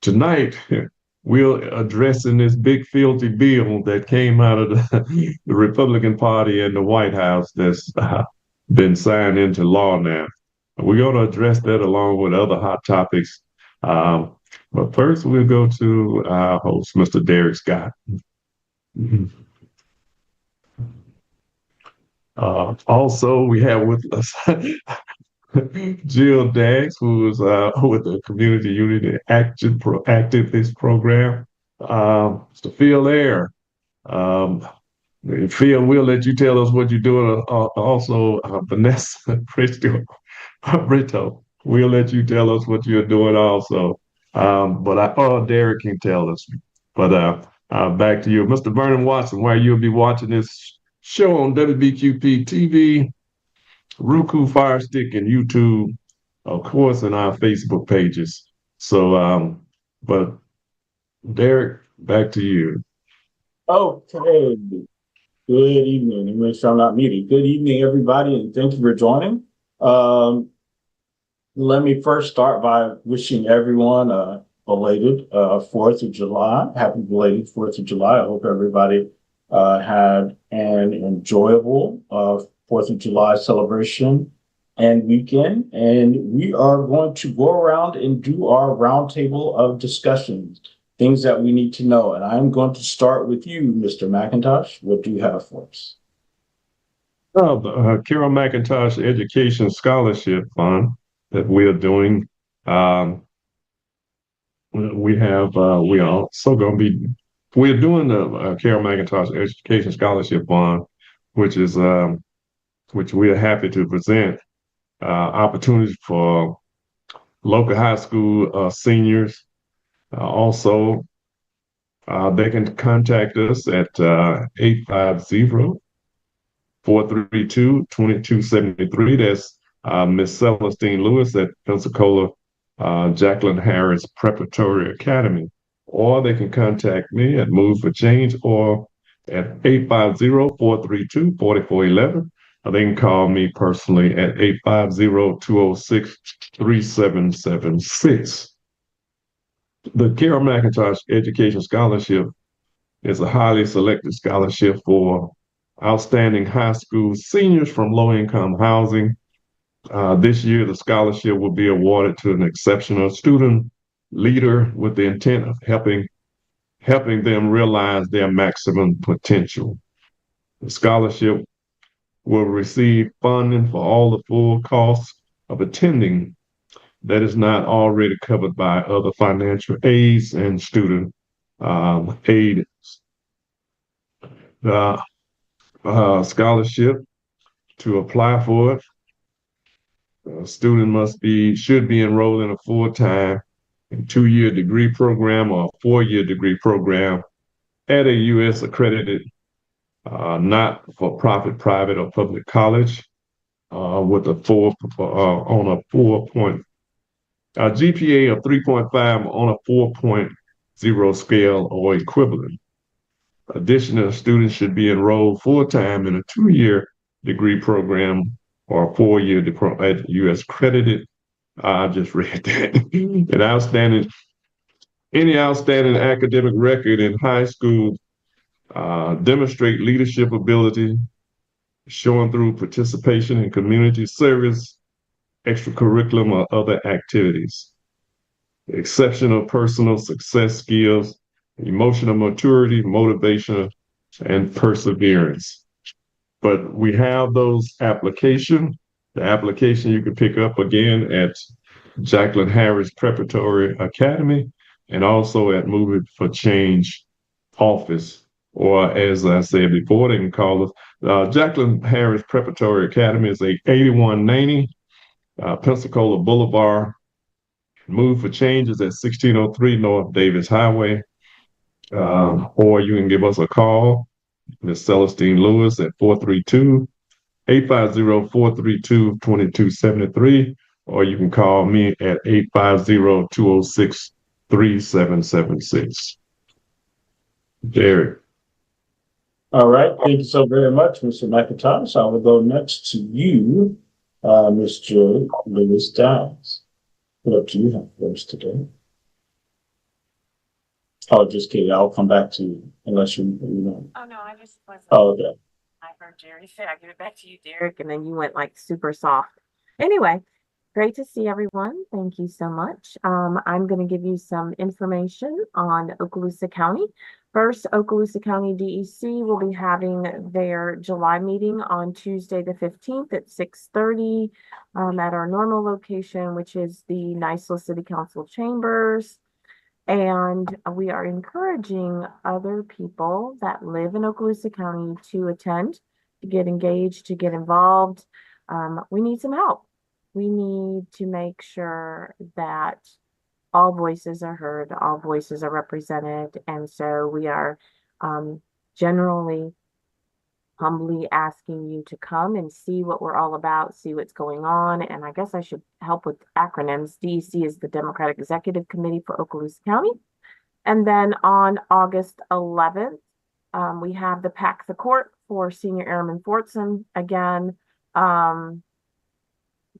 Tonight, we're addressing this big filthy bill that came out of the Republican Party and the White House that's been signed into law now. We're going to address that along with other hot topics. Um, but first, we'll go to our host, Mr. Derek Scott. Also, we have with us Jill Daggs, who is with the Community Unity Activist Program. Mr. Phil Air. Um, Phil, we'll let you tell us what you're doing. Also, Vanessa Brito, we'll let you tell us what you're doing also. Derek can tell us. Back to you, Mr. Vernon Watson, where you'll be watching this show on WBQP TV, Roku Fire Stick, and YouTube, of course, in our Facebook pages. But Derek, back to you. Okay. Good evening. And make sure I'm not muted. Good evening, everybody, and thank you for joining. Let me first start by wishing everyone a belated 4th of July. Happy belated 4th of July. I hope everybody had an enjoyable 4th of July celebration and weekend. And we are going to go around and do our roundtable of discussions, things that we need to know. And I'm going to start with you, Mr. McIntosh. What do you have for us? The Carol McIntosh Education Scholarship Fund that we are doing. We are also going to be, we're doing the Carol McIntosh Education Scholarship Fund, which we are happy to present opportunities for local high school seniors. Also, they can contact us at 850-432-2273. That's Miss Celestine Lewis at Pensacola Jacqueline Harris Preparatory Academy. Or they can contact me at Move for Change or at 850-432-4411. Or they can call me personally at 850-206-3776. The Carol McIntosh Education Scholarship is a highly selected scholarship for outstanding high school seniors from low-income housing. This year, the scholarship will be awarded to an exceptional student leader with the intent of helping them realize their maximum potential. The scholarship will receive funding for all the full costs of attending that is not already covered by other financial aids and student aid. The scholarship, to apply for it, a student should be enrolled in a full-time 2-year degree program or a 4-year degree program at a U.S. accredited not-for-profit private or public college with a GPA of 3.5 on a 4.0 scale or equivalent. Additionally, students should be enrolled full-time in a 2-year degree program or a 4-year diploma at U.S. accredited. I just read that. Any outstanding academic record in high school demonstrate leadership ability, showing through participation in community service, extracurriculum, or other activities. Exceptional personal success skills, emotional maturity, motivation, and perseverance. But we have those applications. The application you can pick up again at Jacqueline Harris Preparatory Academy and also at Movement for Change office, or as I said before, they can call us. Jacqueline Harris Preparatory Academy is 8190 Pensacola Boulevard. Move for Change is at 1603 North Davis Highway. Or you can give us a call, Ms. Celestine Lewis at 432-850-432-2273, or you can call me at 850-206-3776. Derek. All right. Thank you so very much, Mr. McIntosh. I will go next to you, Mr. Lewis Downs. What do you have for us today? Oh, just kidding. I'll come back to you unless you know. Oh, no, I just wasn't. Oh, okay. I heard Jerry say, I give it back to you, Derek, and then you went like super soft. Anyway, great to see everyone. Thank you so much. I'm going to give you some information on Okaloosa County. First, Okaloosa County DEC will be having their July meeting on Tuesday the 15th at 6:30 at our normal location, which is the NYSLA City Council Chambers. And we are encouraging other people that live in Okaloosa County to attend, to get engaged, to get involved. We need some help. We need to make sure that all voices are heard, all voices are represented. And so we are generally humbly asking you to come and see what we're all about, see what's going on. And I guess I should help with acronyms. DEC is the Democratic Executive Committee for Okaloosa County. And then on August 11th, we have the Pack the Court for Senior Airman Fortson. Again,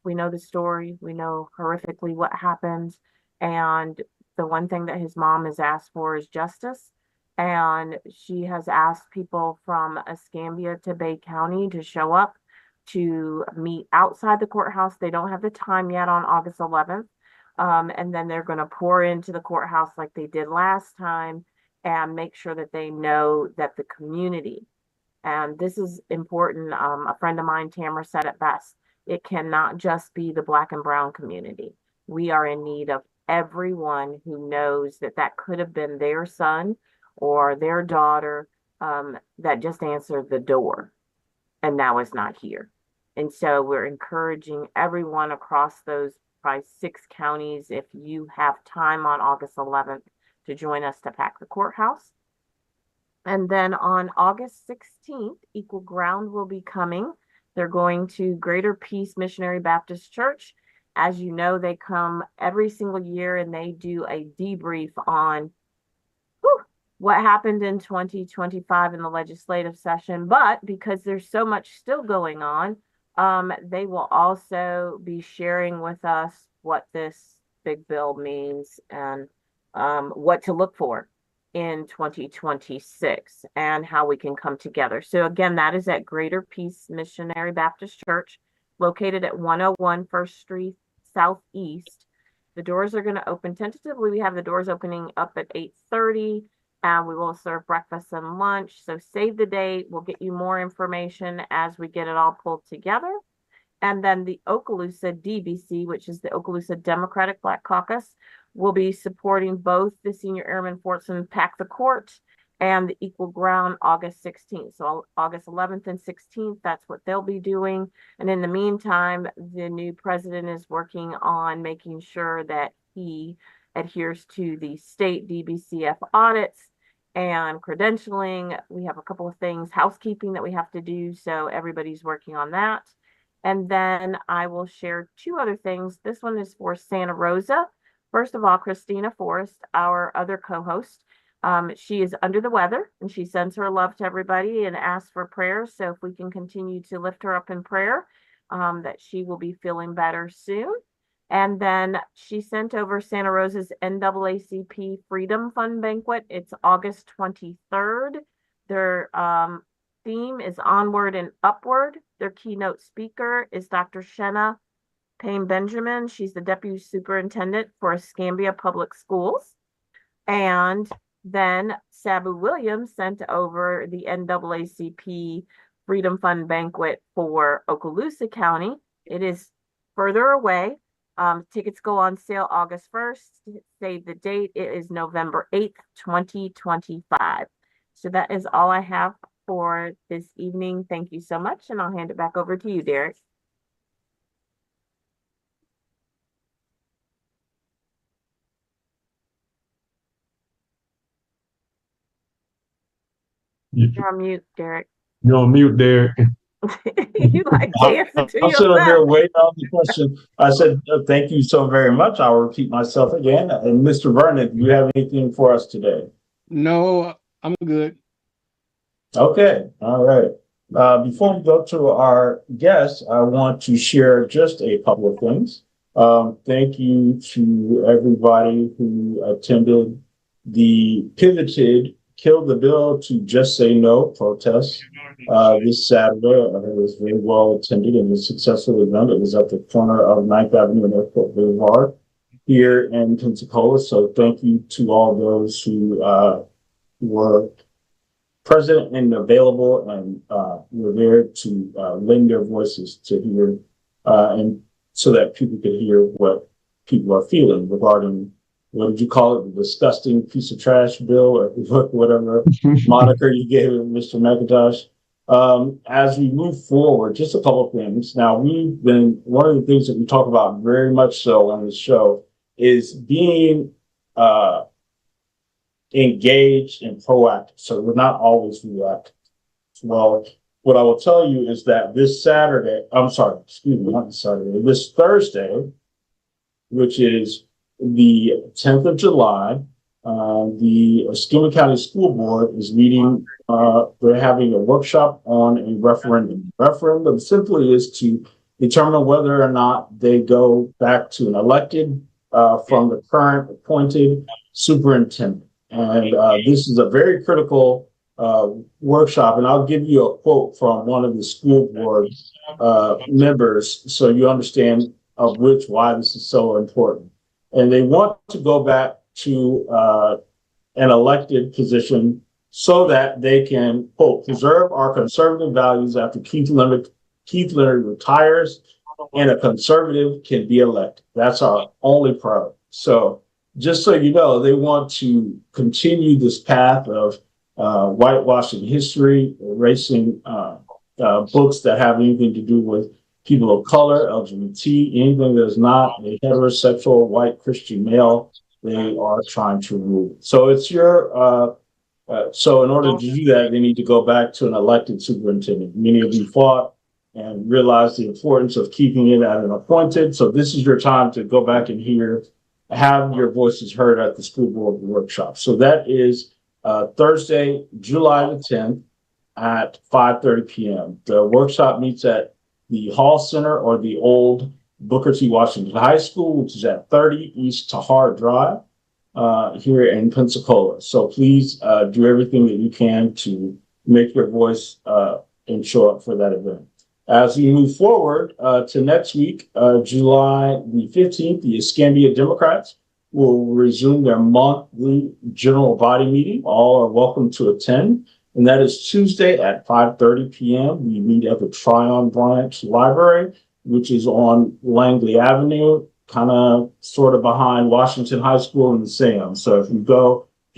we know the story. We know horrifically what happened. And the one thing that his mom has asked for is justice. And she has asked people from Escambia to Bay County to show up to meet outside the courthouse. They don't have the time yet on August 11th. And then they're going to pour into the courthouse like they did last time and make sure that they know that the community, and this is important. A friend of mine, Tamara, said it best. It cannot just be the Black and brown community. We are in need of everyone who knows that that could have been their son or their daughter that just answered the door and now is not here. And so we're encouraging everyone across those probably 6 counties, if you have time on August 11th, to join us to pack the courthouse. And then on August 16th, Equal Ground will be coming. They're going to Greater Peace Missionary Baptist Church. As you know, they come every single year and they do a debrief on what happened in 2025 in the legislative session. But because there's so much still going on, they will also be sharing with us what this big bill means and what to look for in 2026 and how we can come together. So again, that is at Greater Peace Missionary Baptist Church, located at 101 First Street Southeast. The doors are going to open tentatively. We have the doors opening up at 8:30. And we will serve breakfast and lunch. So save the date. We'll get you more information as we get it all pulled together. And then the Okaloosa DBC, which is the Okaloosa Democratic Black Caucus, will be supporting both the Senior Airman Fortson Pack the Court and the Equal Ground August 16th. So August 11th and 16th, that's what they'll be doing. And in the meantime, the new president is working on making sure that he adheres to the state DBCF audits and credentialing. We have a couple of things, housekeeping that we have to do. So everybody's working on that. And then I will share 2 other things. This one is for Santa Rosa. First of all, Christina Forrest, our other co-host, she is under the weather and she sends her love to everybody and asks for prayers. So if we can continue to lift her up in prayer, that she will be feeling better soon. And then she sent over Santa Rosa's NAACP Freedom Fund Banquet. It's August 23rd. Their theme is Onward and Upward. Their keynote speaker is Dr. Shenna Payne Benjamin. She's the Deputy Superintendent for Escambia Public Schools. And then Sabu Williams sent over the NAACP Freedom Fund Banquet for Okaloosa County. It is further away. Tickets go on sale August 1st. Save the date. It is November 8th, 2025. So that is all I have for this evening. Thank you so much. And I'll hand it back over to you, Derek. You're on mute, Derek. You're on mute, Derek. You like dancing to I'm sitting here yourself. waiting on the question. I said, thank you so very much. I'll repeat myself again. And Mr. Vernon, do you have anything for us today? No, I'm good. Okay. All right. Before we go to our guests, I want to share just a couple of things. Thank you to everybody who attended killed the bill to just say no protest this Saturday. It was very well attended and a successful event. It was at the corner of 9th Avenue and Airport Boulevard here in Pensacola. So thank you to all those who were present and available and were there to lend their voices to hear and so that people could hear what people are feeling regarding, what did you call it, the disgusting piece of trash bill or whatever moniker you gave it, Mr. McIntosh. As we move forward, just a couple of things. Now, one of the things that we talk about very much so on this show is being engaged and proactive. So we're not always reactive. Well, what I will tell you is that this Thursday, which is the 10th of July, the Escambia County School Board is meeting. They're having a workshop on a referendum. Referendum simply is to determine whether or not they go back to an elected from the current appointed superintendent. And this is a very critical workshop. And I'll give you a quote from one of the school board members so you understand why this is so important. And they want to go back to an elected position so that they can, quote, preserve our conservative values after Keith Leonard retires and a conservative can be elected. That's our only priority. So just so you know, they want to continue this path of whitewashing history, erasing books that have anything to do with people of color, LGBT, anything that is not a heterosexual white Christian male, they are trying to remove it. So it's so in order to do that, they need to go back to an elected superintendent. Many of you fought and realized the importance of keeping it at an appointed. So this is your time to go back and have your voices heard at the school board workshop. So that is Thursday, July the 10th at 5:30 p.m. The workshop meets at the Hall Center or the old Booker T. Washington High School, which is at 30 East Tahar Drive here in Pensacola. So please do everything that you can to make your voice and show up for that event. As we move forward to next week, July the 15th, the Escambia Democrats will resume their monthly general body meeting. All are welcome to attend. And that is Tuesday at 5:30 p.m. We meet at the Tryon Branch Library, which is on Langley Avenue, kind of sort of behind Washington High School and the SAM. So if you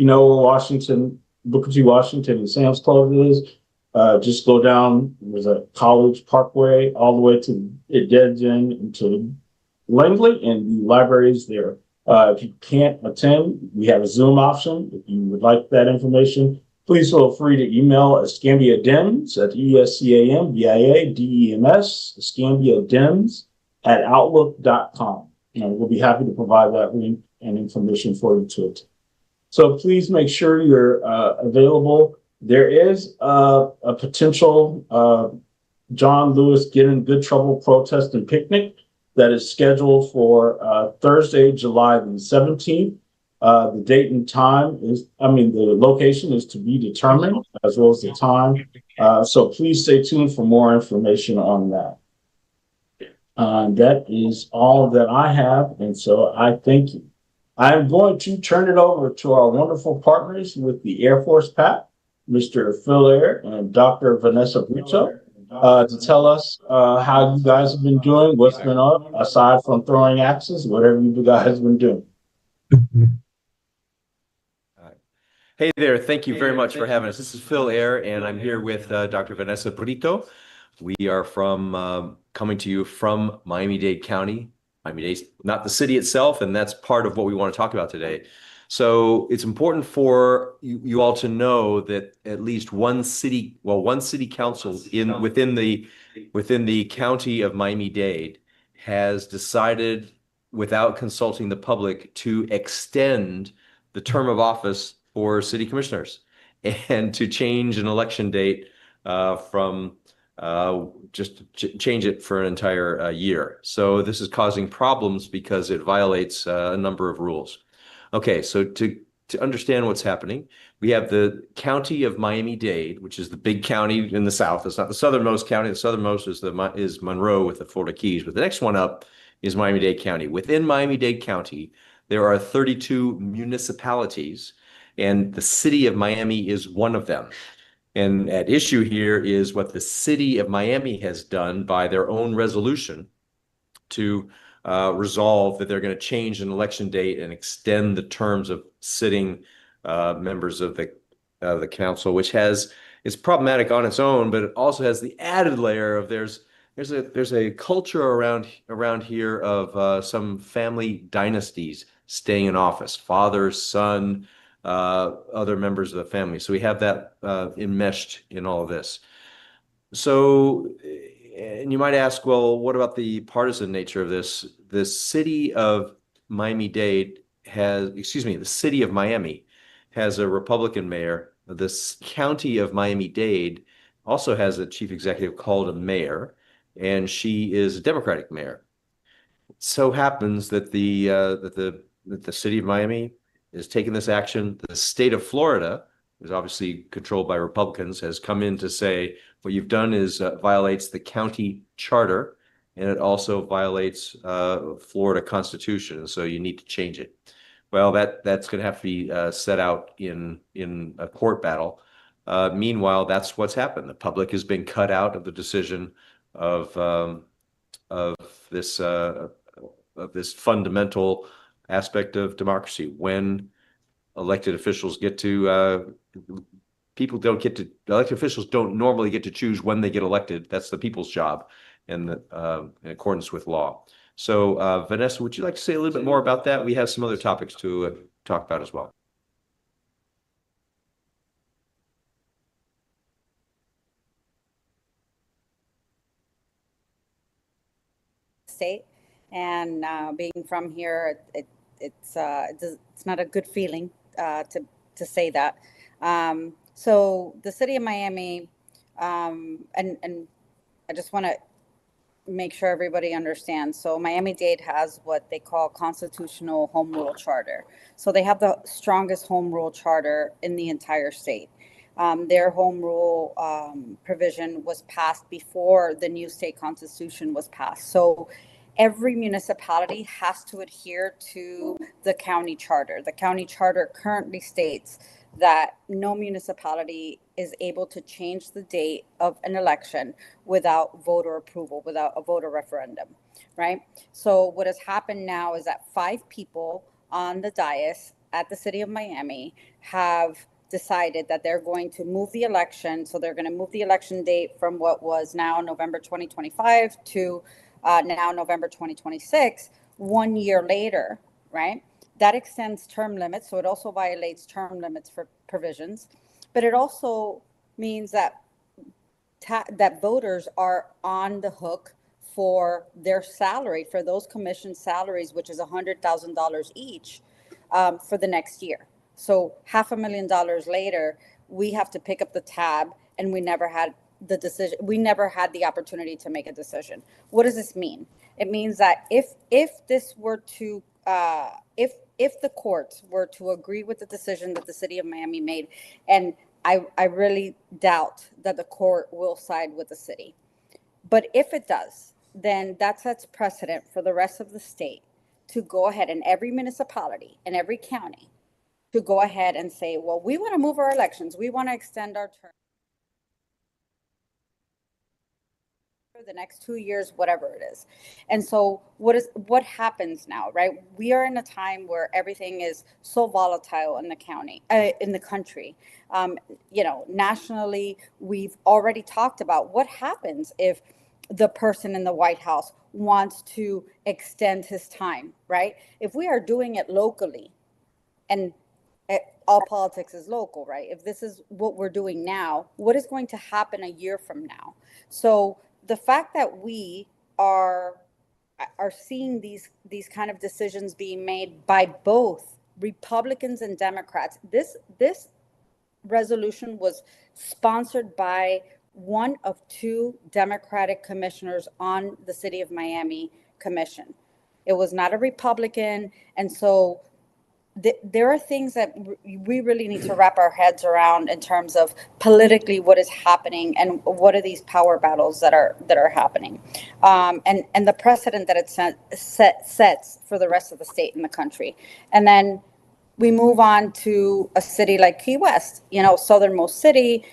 know where Booker T. Washington and Sam's Club is, just go down. There's a College Parkway all the way to it dead end into Langley, and the library is there. If you can't attend, we have a Zoom option. If you would like that information, please feel free to email Escambia Dems at ESCAMBIADEMS, Escambia Dems at outlook.com. And we'll be happy to provide that link and information for you to attend. So please make sure you're available. There is a potential John Lewis Get in Good Trouble protest and picnic that is scheduled for Thursday, July the 17th. The date and time the location is to be determined, as well as the time. So please stay tuned for more information on that. That is all that I have, and so I thank you. I'm going to turn it over to our wonderful partners with the Air Force PAC, Mr. Phil Ayer and Dr. Vanessa Brito, to tell us how you guys have been doing, what's been up, aside from throwing axes, whatever you guys have been doing. Hey there, thank you very much for having us. This is Phil Ayer, and I'm here with Dr. Vanessa Brito. We are coming to you from Miami-Dade County. Miami-Dade's not the city itself, and that's part of what we want to talk about today. So it's important for you all to know that at least one city council within the county of Miami-Dade has decided, without consulting the public, to extend the term of office for city commissioners and to change an election date from change it for an entire year. So this is causing problems because it violates a number of rules. Okay, so to to understand what's happening, we have the county of Miami-Dade, which is the big county in the south. It's not the southernmost county. The southernmost is Monroe with the Florida Keys, but the next one up is Miami-Dade County. Within Miami-Dade County, there are 32 municipalities, and the city of Miami is one of them. And at issue here is what the city of Miami has done by their own resolution to resolve that they're going to change an election date and extend the terms of sitting members of the council, which is problematic on its own, but it also has the added layer of there's a culture around here of some family dynasties staying in office, father, son, other members of the family. So we have that enmeshed in all of this. So, and you might ask, well, what about the partisan nature of this? The city of Miami-Dade the city of Miami has a Republican mayor. This county of Miami-Dade also has a chief executive called a mayor, and she is a Democratic mayor. It so happens that the city of Miami is taking this action. The state of Florida, is obviously controlled by Republicans, has come in to say what you've done is violates the county charter, and it also violates Florida Constitution, so you need to change it. Well, that's going to have to be set out in a court battle. Meanwhile, that's what's happened. The public has been cut out of the decision of this fundamental aspect of democracy. When elected officials elected officials don't normally get to choose when they get elected. That's the people's job, and in accordance with law. So, Vanessa, would you like to say a little bit more about that? We have some other topics to talk about as well. State, and being from here, it's not a good feeling to say that. So the city of Miami, and I just want to make sure everybody understands. So Miami-Dade has what they call constitutional home rule charter. So they have the strongest home rule charter in the entire state. Their home rule provision was passed before the new state constitution was passed. So every municipality has to adhere to the county charter. The county charter currently states that no municipality is able to change the date of an election without voter approval, without a voter referendum, right? So what has happened now is that 5 people on the dais at the city of Miami have decided that they're going to move the election. So they're going to move the election date from what was now November 2025 to now November 2026, 1 year later, right? That extends term limits, so it also violates term limits for provisions, but it also means that that voters are on the hook for their salary, for those commission salaries, which is $100,000 each for the next year. So $500,000 later, we have to pick up the tab, and we never had the decision. We never had the opportunity to make a decision. What does this mean? It means that if this were to if the courts were to agree with the decision that the city of Miami made, and I really doubt that the court will side with the city, but if it does, then that sets precedent for the rest of the state to go ahead, and every municipality and every county to go ahead and say, well, we want to move our elections, we want to extend our term the next 2 years, whatever it is. And so what happens now, right? We are in a time where everything is so volatile in the country. Nationally, we've already talked about what happens if the person in the White House wants to extend his time, right? If we are doing it locally, and all politics is local, right? If this is what we're doing now, what is going to happen a year from now? So the fact that we are seeing these kind of decisions being made by both Republicans and Democrats, this resolution was sponsored by one of 2 Democratic commissioners on the City of Miami Commission. It was not a Republican, and so there are things that we really need to wrap our heads around in terms of politically what is happening and what are these power battles that are happening, and the precedent that it sets for the rest of the state and the country. And then we move on to a city like Key West, southernmost city,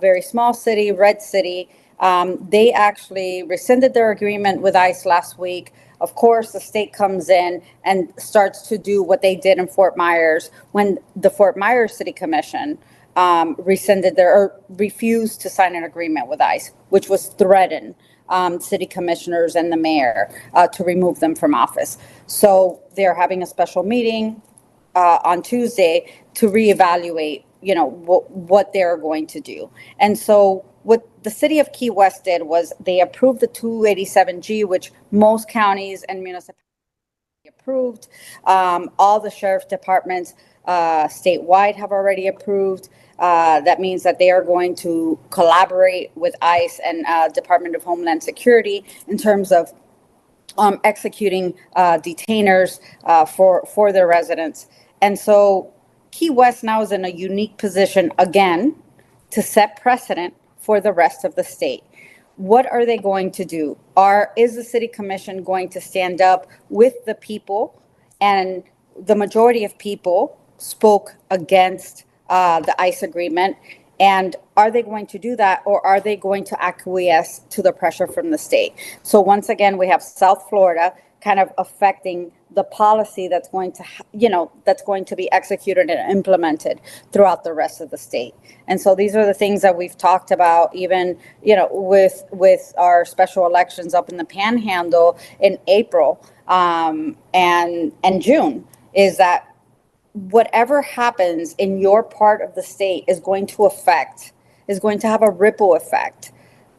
very small city, red city. They actually rescinded their agreement with ICE last week. Of course, the state comes in and starts to do what they did in Fort Myers when the Fort Myers City Commission refused to sign an agreement with ICE, which was threaten city commissioners and the mayor to remove them from office. So they're having a special meeting on Tuesday to reevaluate, what they're going to do. And so what the city of Key West did was they approved the 287G, which most counties and municipalities approved. All the sheriff departments statewide have already approved. That means that they are going to collaborate with ICE and Department of Homeland Security in terms of executing detainers for their residents. And so Key West now is in a unique position again to set precedent for the rest of the state. What are they going to do? Is the city commission going to stand up with the people? And the majority of people spoke against the ICE agreement. And are they going to do that, or are they going to acquiesce to the pressure from the state? So once again, we have South Florida kind of affecting the policy that's going to be executed and implemented throughout the rest of the state. And so these are the things that we've talked about, even, with our special elections up in the Panhandle in April and June, is that whatever happens in your part of the state is going to have a ripple effect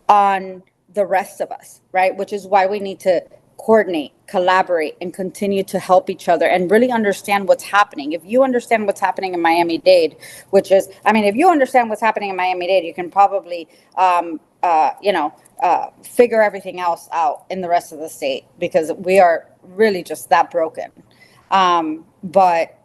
on the rest of us, right? Which is why we need to coordinate, collaborate, and continue to help each other and really understand what's happening. If you understand what's happening in Miami-Dade, if you understand what's happening in Miami-Dade, you can probably, figure everything else out in the rest of the state, because we are really just that broken. But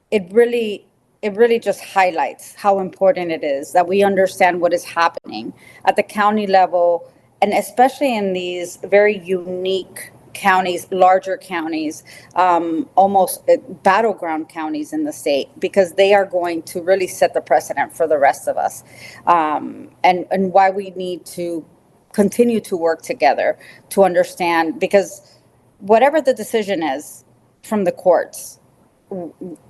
it really just highlights how important it is that we understand what is happening at the county level, and especially in these very unique counties, larger counties, almost battleground counties in the state, because they are going to really set the precedent for the rest of us, and why we need to continue to work together to understand, because whatever the decision is from the courts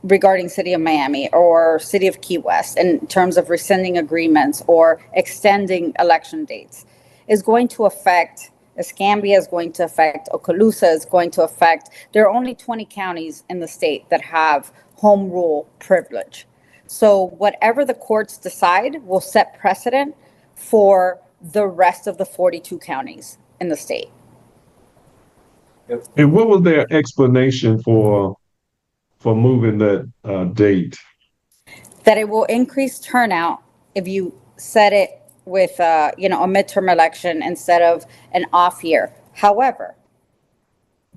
regarding City of Miami or City of Key West in terms of rescinding agreements or extending election dates is going to affect Escambia, is going to affect Okaloosa, is going to affect, there are only 20 counties in the state that have home rule privilege. So whatever the courts decide will set precedent for the rest of the 42 counties in the state. And what was their explanation for moving that date? That it will increase turnout if you set it with a midterm election instead of an off year. However,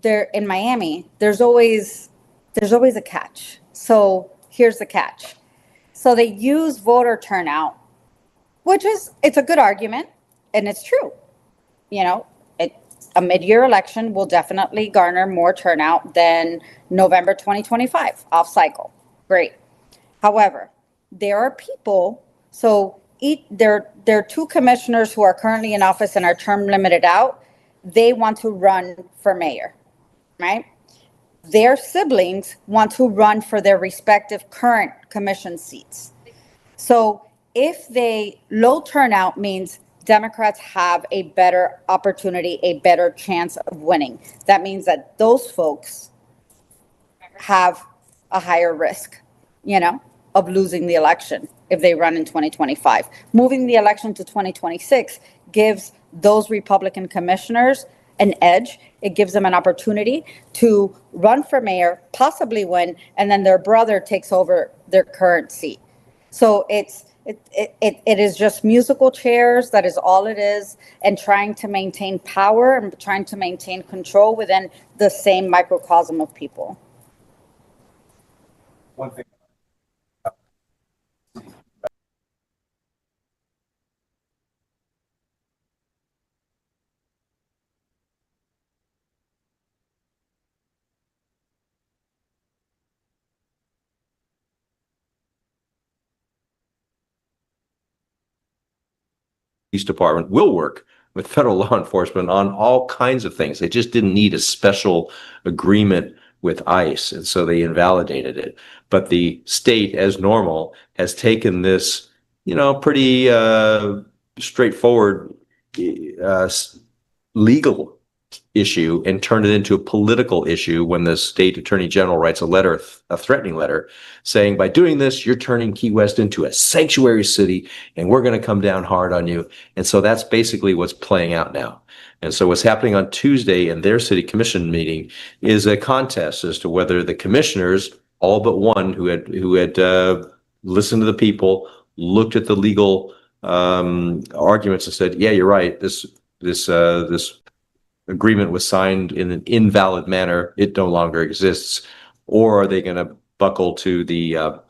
there in Miami, there's always a catch. So here's the catch. So they use voter turnout, it's a good argument, and it's true. A mid-year election will definitely garner more turnout than November 2025 off cycle. Great. However, there are people, there are two commissioners who are currently in office and are term limited out. They want to run for mayor, right? Their siblings want to run for their respective current commission seats. So if low turnout means Democrats have a better opportunity, a better chance of winning. That means that those folks have a higher risk, of losing the election if they run in 2025. Moving the election to 2026 gives those Republican commissioners an edge. It gives them an opportunity to run for mayor, possibly win, and then their brother takes over their current seat. So it is just musical chairs. That is all it is, and trying to maintain power and trying to maintain control within the same microcosm of people. one thing. Police department will work with federal law enforcement on all kinds of things. They just didn't need a special agreement with ICE, and so they invalidated it. But the state, as normal, has taken this, pretty straightforward legal issue and turned it into a political issue when the state attorney general writes a letter, a threatening letter, saying, by doing this, you're turning Key West into a sanctuary city and we're going to come down hard on you. And so that's basically what's playing out now. And so what's happening on Tuesday in their city commission meeting is a contest as to whether the commissioners, all but one who had listened to the people, looked at the legal arguments and said, yeah, you're right, this agreement was signed in an invalid manner, it no longer exists, or are they going to buckle to the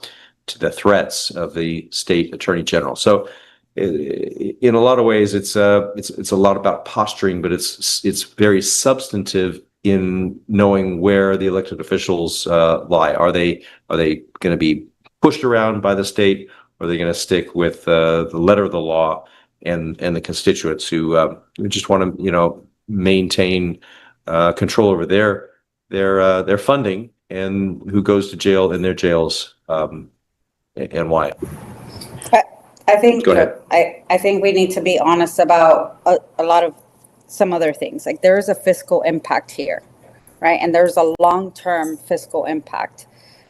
threats of the state attorney general? So in a lot of ways, it's a lot about posturing, but it's very substantive in knowing where the elected officials lie. Are they going to be pushed around by the state? Or are they going to stick with the letter of the law and the constituents who just want to maintain control over their funding and who goes to jail in their jails, and why? I think Go ahead. I think we need to be honest about a lot of some other things. Like, there is a fiscal impact here, right? And there's a long-term fiscal impact.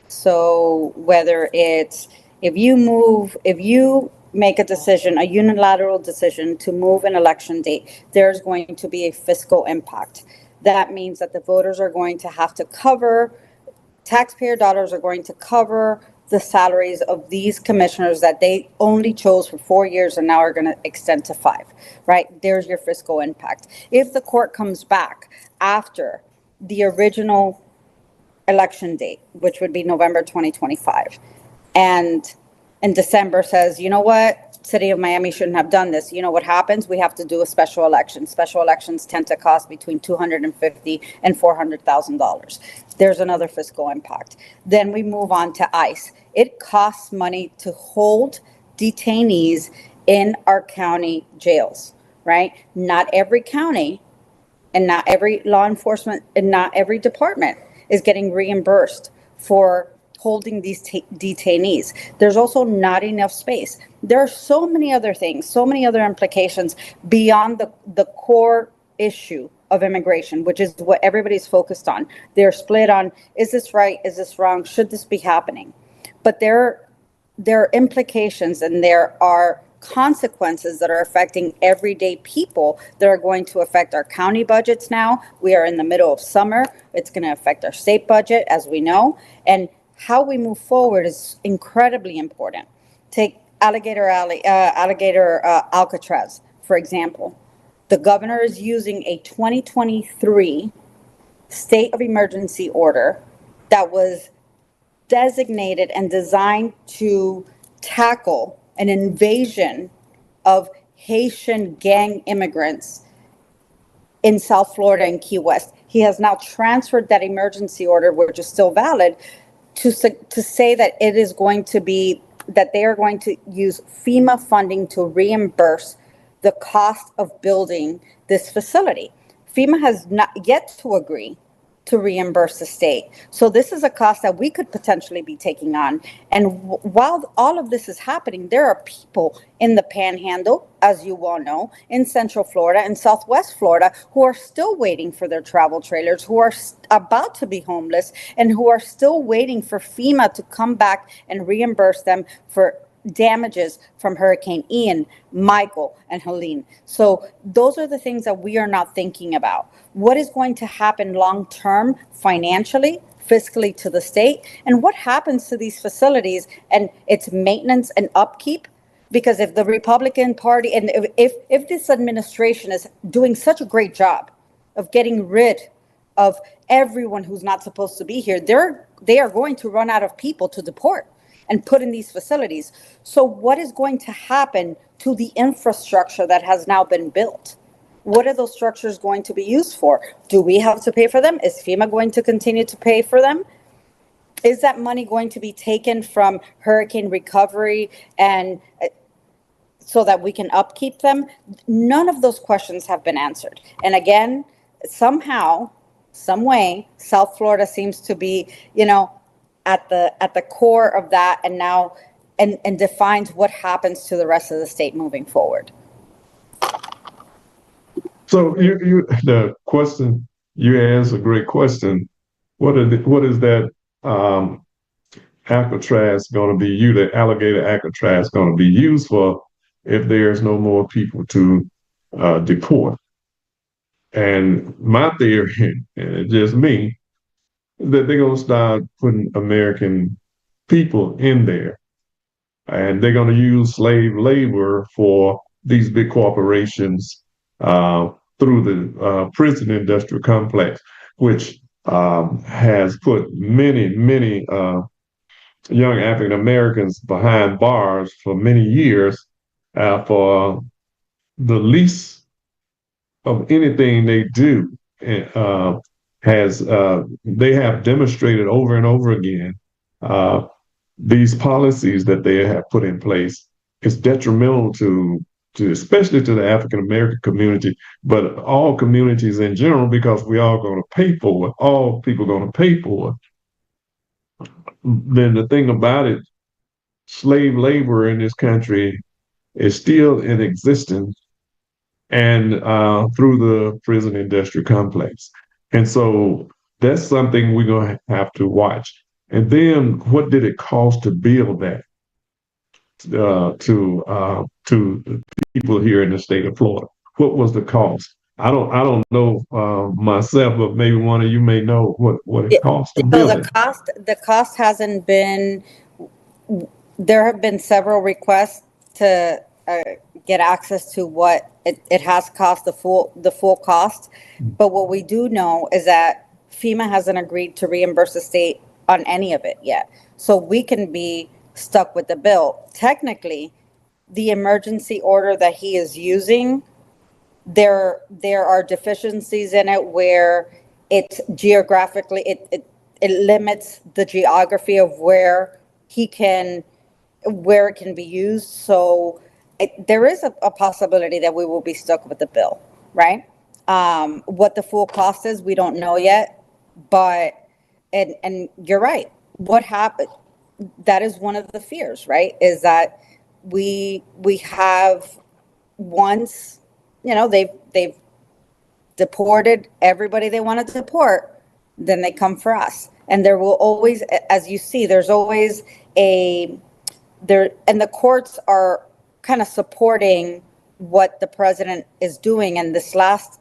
So whether it's if you make a decision, a unilateral decision to move an election date, there's going to be a fiscal impact. That means that the voters are going to have to cover, taxpayer dollars are going to cover the salaries of these commissioners that they only chose for 4 years and now are going to extend to 5, right? There's your fiscal impact. If the court comes back after the original election date, which would be November 2025, and in December says, you know what, City of Miami shouldn't have done this. You know what happens? We have to do a special election. Special elections tend to cost between $250,000 and $400,000. There's another fiscal impact. Then we move on to ICE. It costs money to hold detainees in our county jails, right? Not every county and not every law enforcement and not every department is getting reimbursed for holding these detainees. There's also not enough space. There are so many other things, so many other implications beyond the core issue of immigration, which is what everybody's focused on. They're split on, is this right? Is this wrong? Should this be happening? But there are implications and there are consequences that are affecting everyday people that are going to affect our county budgets now. We are in the middle of summer. It's going to affect our state budget, as we know. And how we move forward is incredibly important. Take Alligator Alcatraz, for example. The governor is using a 2023 state of emergency order that was designated and designed to tackle an invasion of Haitian gang immigrants in South Florida and Key West. He has now transferred that emergency order, which is still valid, to say that it is going to be, that they are going to use FEMA funding to reimburse the cost of building this facility. FEMA has not yet to agree to reimburse the state. So this is a cost that we could potentially be taking on. And while all of this is happening, there are people in the Panhandle, as you well know, in Central Florida and Southwest Florida, who are still waiting for their travel trailers, who are about to be homeless, and who are still waiting for FEMA to come back and reimburse them for damages from Hurricane Ian, Michael, and Helene. So those are the things that we are not thinking about. What is going to happen long-term financially, fiscally to the state, and what happens to these facilities and its maintenance and upkeep? Because if the Republican Party, and if this administration is doing such a great job of getting rid of everyone who's not supposed to be here, they're they are going to run out of people to deport and put in these facilities. So what is going to happen to the infrastructure that has now been built? What are those structures going to be used for? Do we have to pay for them? Is FEMA going to continue to pay for them? Is that money going to be taken from hurricane recovery and so that we can upkeep them? None of those questions have been answered. And again, somehow, some way, South Florida seems to be, at the core of that, and now and defines what happens to the rest of the state moving forward. So the question you asked a great question. What is that Alcatraz going to be used? The alligator Alcatraz going to be used for if there's no more people to deport? And my theory, and it's just me, that they're going to start putting American people in there, and they're going to use slave labor for these big corporations through the prison industrial complex, which has put many young African Americans behind bars for many years for the least of anything they do. Has They have demonstrated over and over again these policies that they have put in place is detrimental to especially to the African American community, but all communities in general, because we all going to pay for it. All people going to pay for it. Then the thing about it, slave labor in this country is still in existence, and through the prison industrial complex. And so that's something we're going to have to watch. And then what did it cost to build that to people here in the state of Florida? What was the cost? I don't know myself, but maybe one of you may know what it cost to So build it. the cost hasn't been. There have been several requests to get access to what it has cost, the full cost. But what we do know is that FEMA hasn't agreed to reimburse the state on any of it yet. So we can be stuck with the bill. Technically, the emergency order that he is using, there are deficiencies in it where it's geographically, it limits the geography of where it can be used. So there is a possibility that we will be stuck with the bill, right? What the full cost is, we don't know yet, but, and you're right. What happened? That is one of the fears, right? Is that we have once, they've deported everybody they want to deport, then they come for us. And there will always, as you see, there's always and the courts are kind of supporting what the president is doing. And this last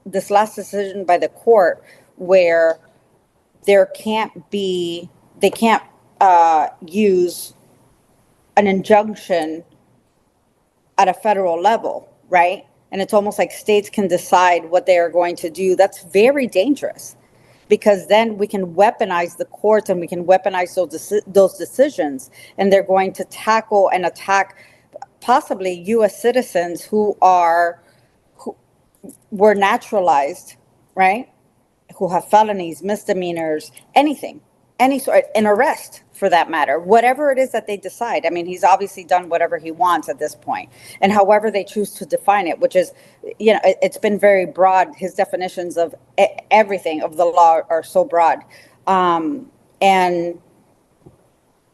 decision by the court, where they can't use an injunction at a federal level, right? And it's almost like states can decide what they are going to do. That's very dangerous, because then we can weaponize the courts and we can weaponize those decisions, and they're going to tackle and attack possibly U.S. citizens who were naturalized, right? Who have felonies, misdemeanors, anything, any sort, an arrest for that matter, whatever it is that they decide. I mean, he's obviously done whatever he wants at this point, and however they choose to define it, which is, it's been very broad. His definitions of everything of the law are so broad. And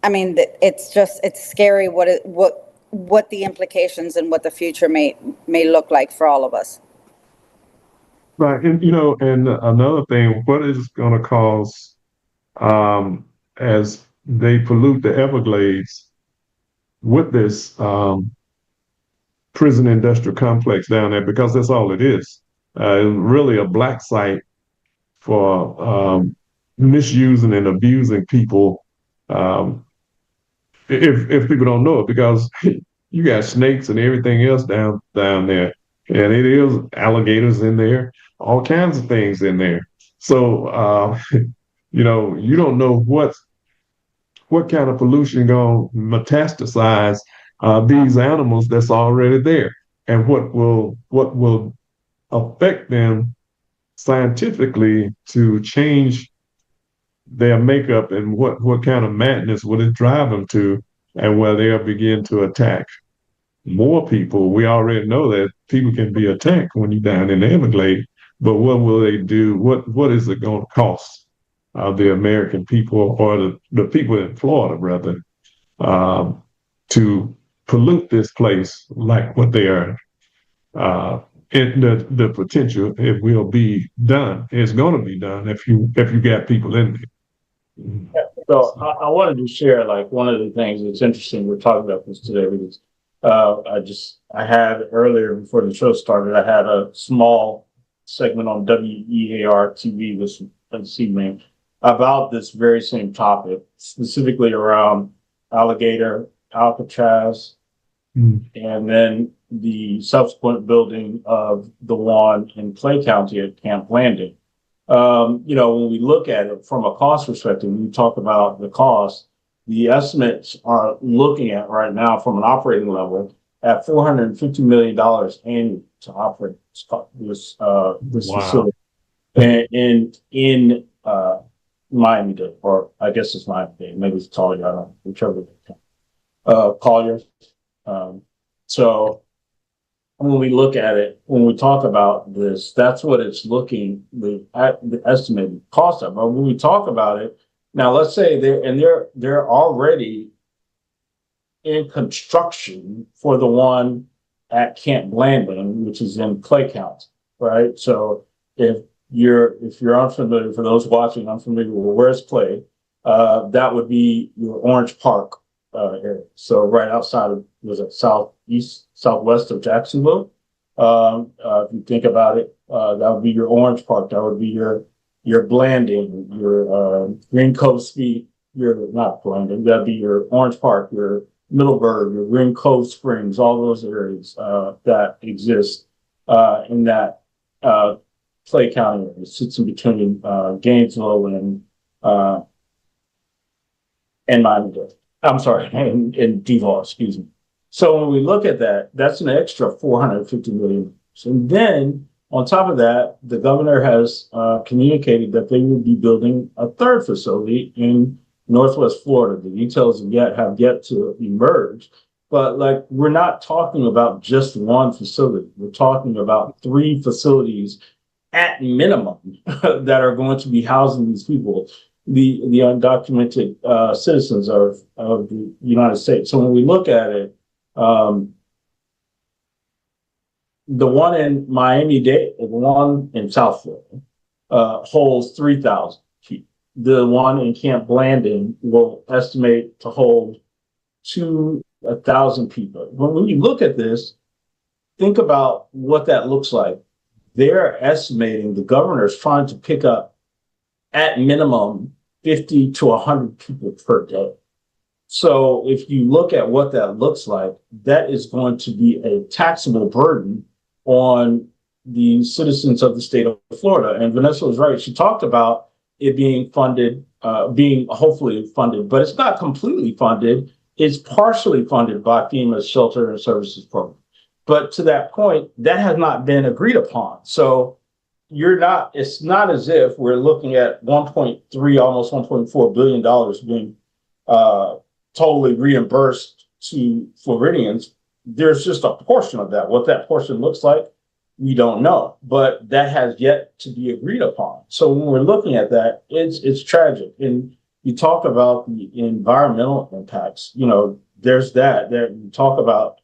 I mean, it's scary what the implications and what the future may look like for all of us. Right. And, and another thing, what is going to cause as they pollute the Everglades with this prison industrial complex down there, because that's all it is. It's really a black site for misusing and abusing people. If people don't know it, because you got snakes and everything else down there, and it is alligators in there, all kinds of things in there. So you don't know what what kind of pollution going to metastasize these animals that's already there, and what will affect them scientifically to change their makeup, and what kind of madness will it drive them to, and where they'll begin to attack more people. We already know that people can be attacked when you're down in the Everglades, but what will they do? What is it going to cost the American people, or the people in Florida, rather, to pollute this place like what they are? And the potential, it will be done. It's going to be done if you got people in there. So I wanted to share, like, one of the things that's interesting. We're talking about this today because I had earlier before the show started, I had a small segment on WEAR TV this evening about this very same topic, specifically around alligator, Alcatraz, and then the subsequent building of the one in Clay County at Camp Landing. When we look at it from a cost perspective, when we talk about the cost, the estimates are looking at right now from an operating level at $450 million annually to operate this Wow. facility in Miami-Dade, or I guess it's Miami-Dade, maybe it's Collier, I don't know, whichever Collier. So when we look at it, when we talk about this, that's what it's looking the estimated cost of. But when we talk about it, now let's say they're already in construction for the one at Camp Blanding, which is in Clay County, right? So if you're unfamiliar, for those watching, unfamiliar with where's Clay, that would be your Orange Park area. So right outside of, was it southwest of Jacksonville? If you think about it, that would be your Orange Park. That would be your Blanding, your Green Cove Speed, your not Blanding. That'd be your Orange Park, your Middleburg, your Green Cove Springs, all those areas that exist in that Clay County. It sits in between Gainesville and Miami-Dade. I'm sorry, and Duval, excuse me. So when we look at that, that's an extra $450 million. And then on top of that, the governor has communicated that they will be building a third facility in Northwest Florida. The details have yet to emerge, but like, we're not talking about just one facility. We're talking about 3 facilities at minimum that are going to be housing these people, the undocumented citizens of the United States. So when we look at it, the one in Miami-Dade, the one in South Florida, holds 3,000 people. The one in Camp Blanding will estimate to hold 1,000 people. When you look at this, think about what that looks like. They're estimating, the governor is trying to pick up at minimum 50 to 100 people per day. So if you look at what that looks like, that is going to be a taxable burden on the citizens of the state of Florida. And Vanessa was right. She talked about it being funded, being hopefully funded, but it's not completely funded. It's partially funded by FEMA's Shelter and Services Program. But to that point, that has not been agreed upon. So it's not as if we're looking at 1.3, almost $1.4 billion being totally reimbursed to Floridians. There's just a portion of that. What that portion looks like, we don't know, but that has yet to be agreed upon. So when we're looking at that, it's tragic. And you talk about the environmental impacts, there's that you talk about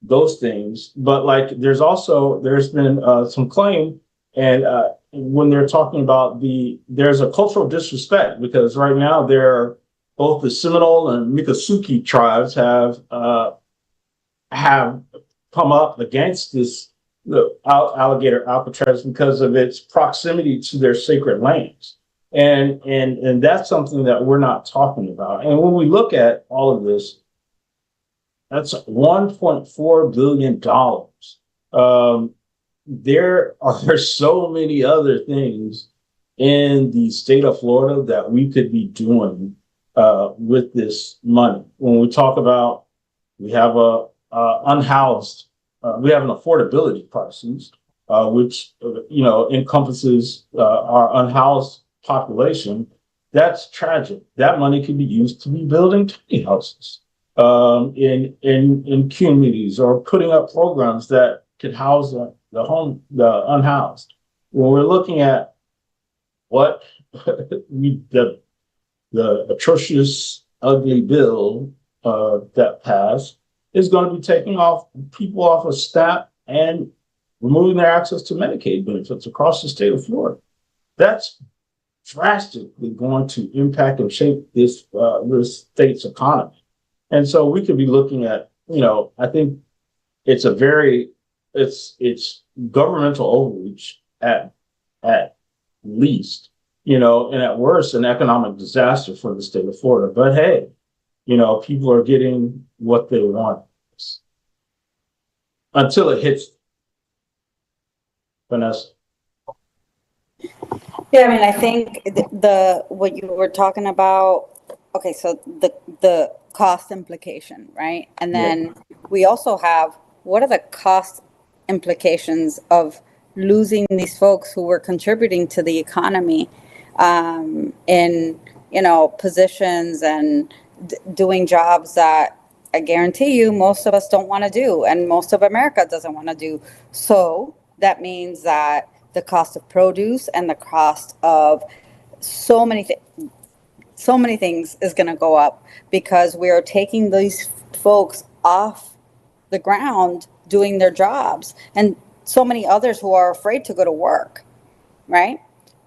those things, but like, there's been some claim, and when they're talking about there's a cultural disrespect, because right now both the Seminole and Miccosukee tribes have come up against this alligator Alcatraz because of its proximity to their sacred lands. And that's something that we're not talking about. And when we look at all of this, that's $1.4 billion. There are so many other things in the state of Florida that we could be doing with this money. When we talk about we have unhoused, we have an affordability crisis, which encompasses our unhoused population. That's tragic. That money could be used to be building tiny houses in communities, or putting up programs that could house the unhoused. When we're looking at what the atrocious, ugly bill that passed is going to be taking people off of SNAP and removing their access to Medicaid benefits across the state of Florida. That's drastically going to impact and shape this state's economy. And so we could be looking at, I think it's governmental overreach at least, and at worst, an economic disaster for the state of Florida. But hey, people are getting what they want until it hits. Vanessa. Yeah, I mean, I think what you were talking about. Okay, so the cost implication, right? And then we also have, what are the cost implications of losing these folks who were contributing to the economy in positions and doing jobs that I guarantee you most of us don't want to do, and most of America doesn't want to do. So that means that the cost of produce and the cost of so many things is going to go up, because we are taking these folks off the ground doing their jobs, and so many others who are afraid to go to work, right?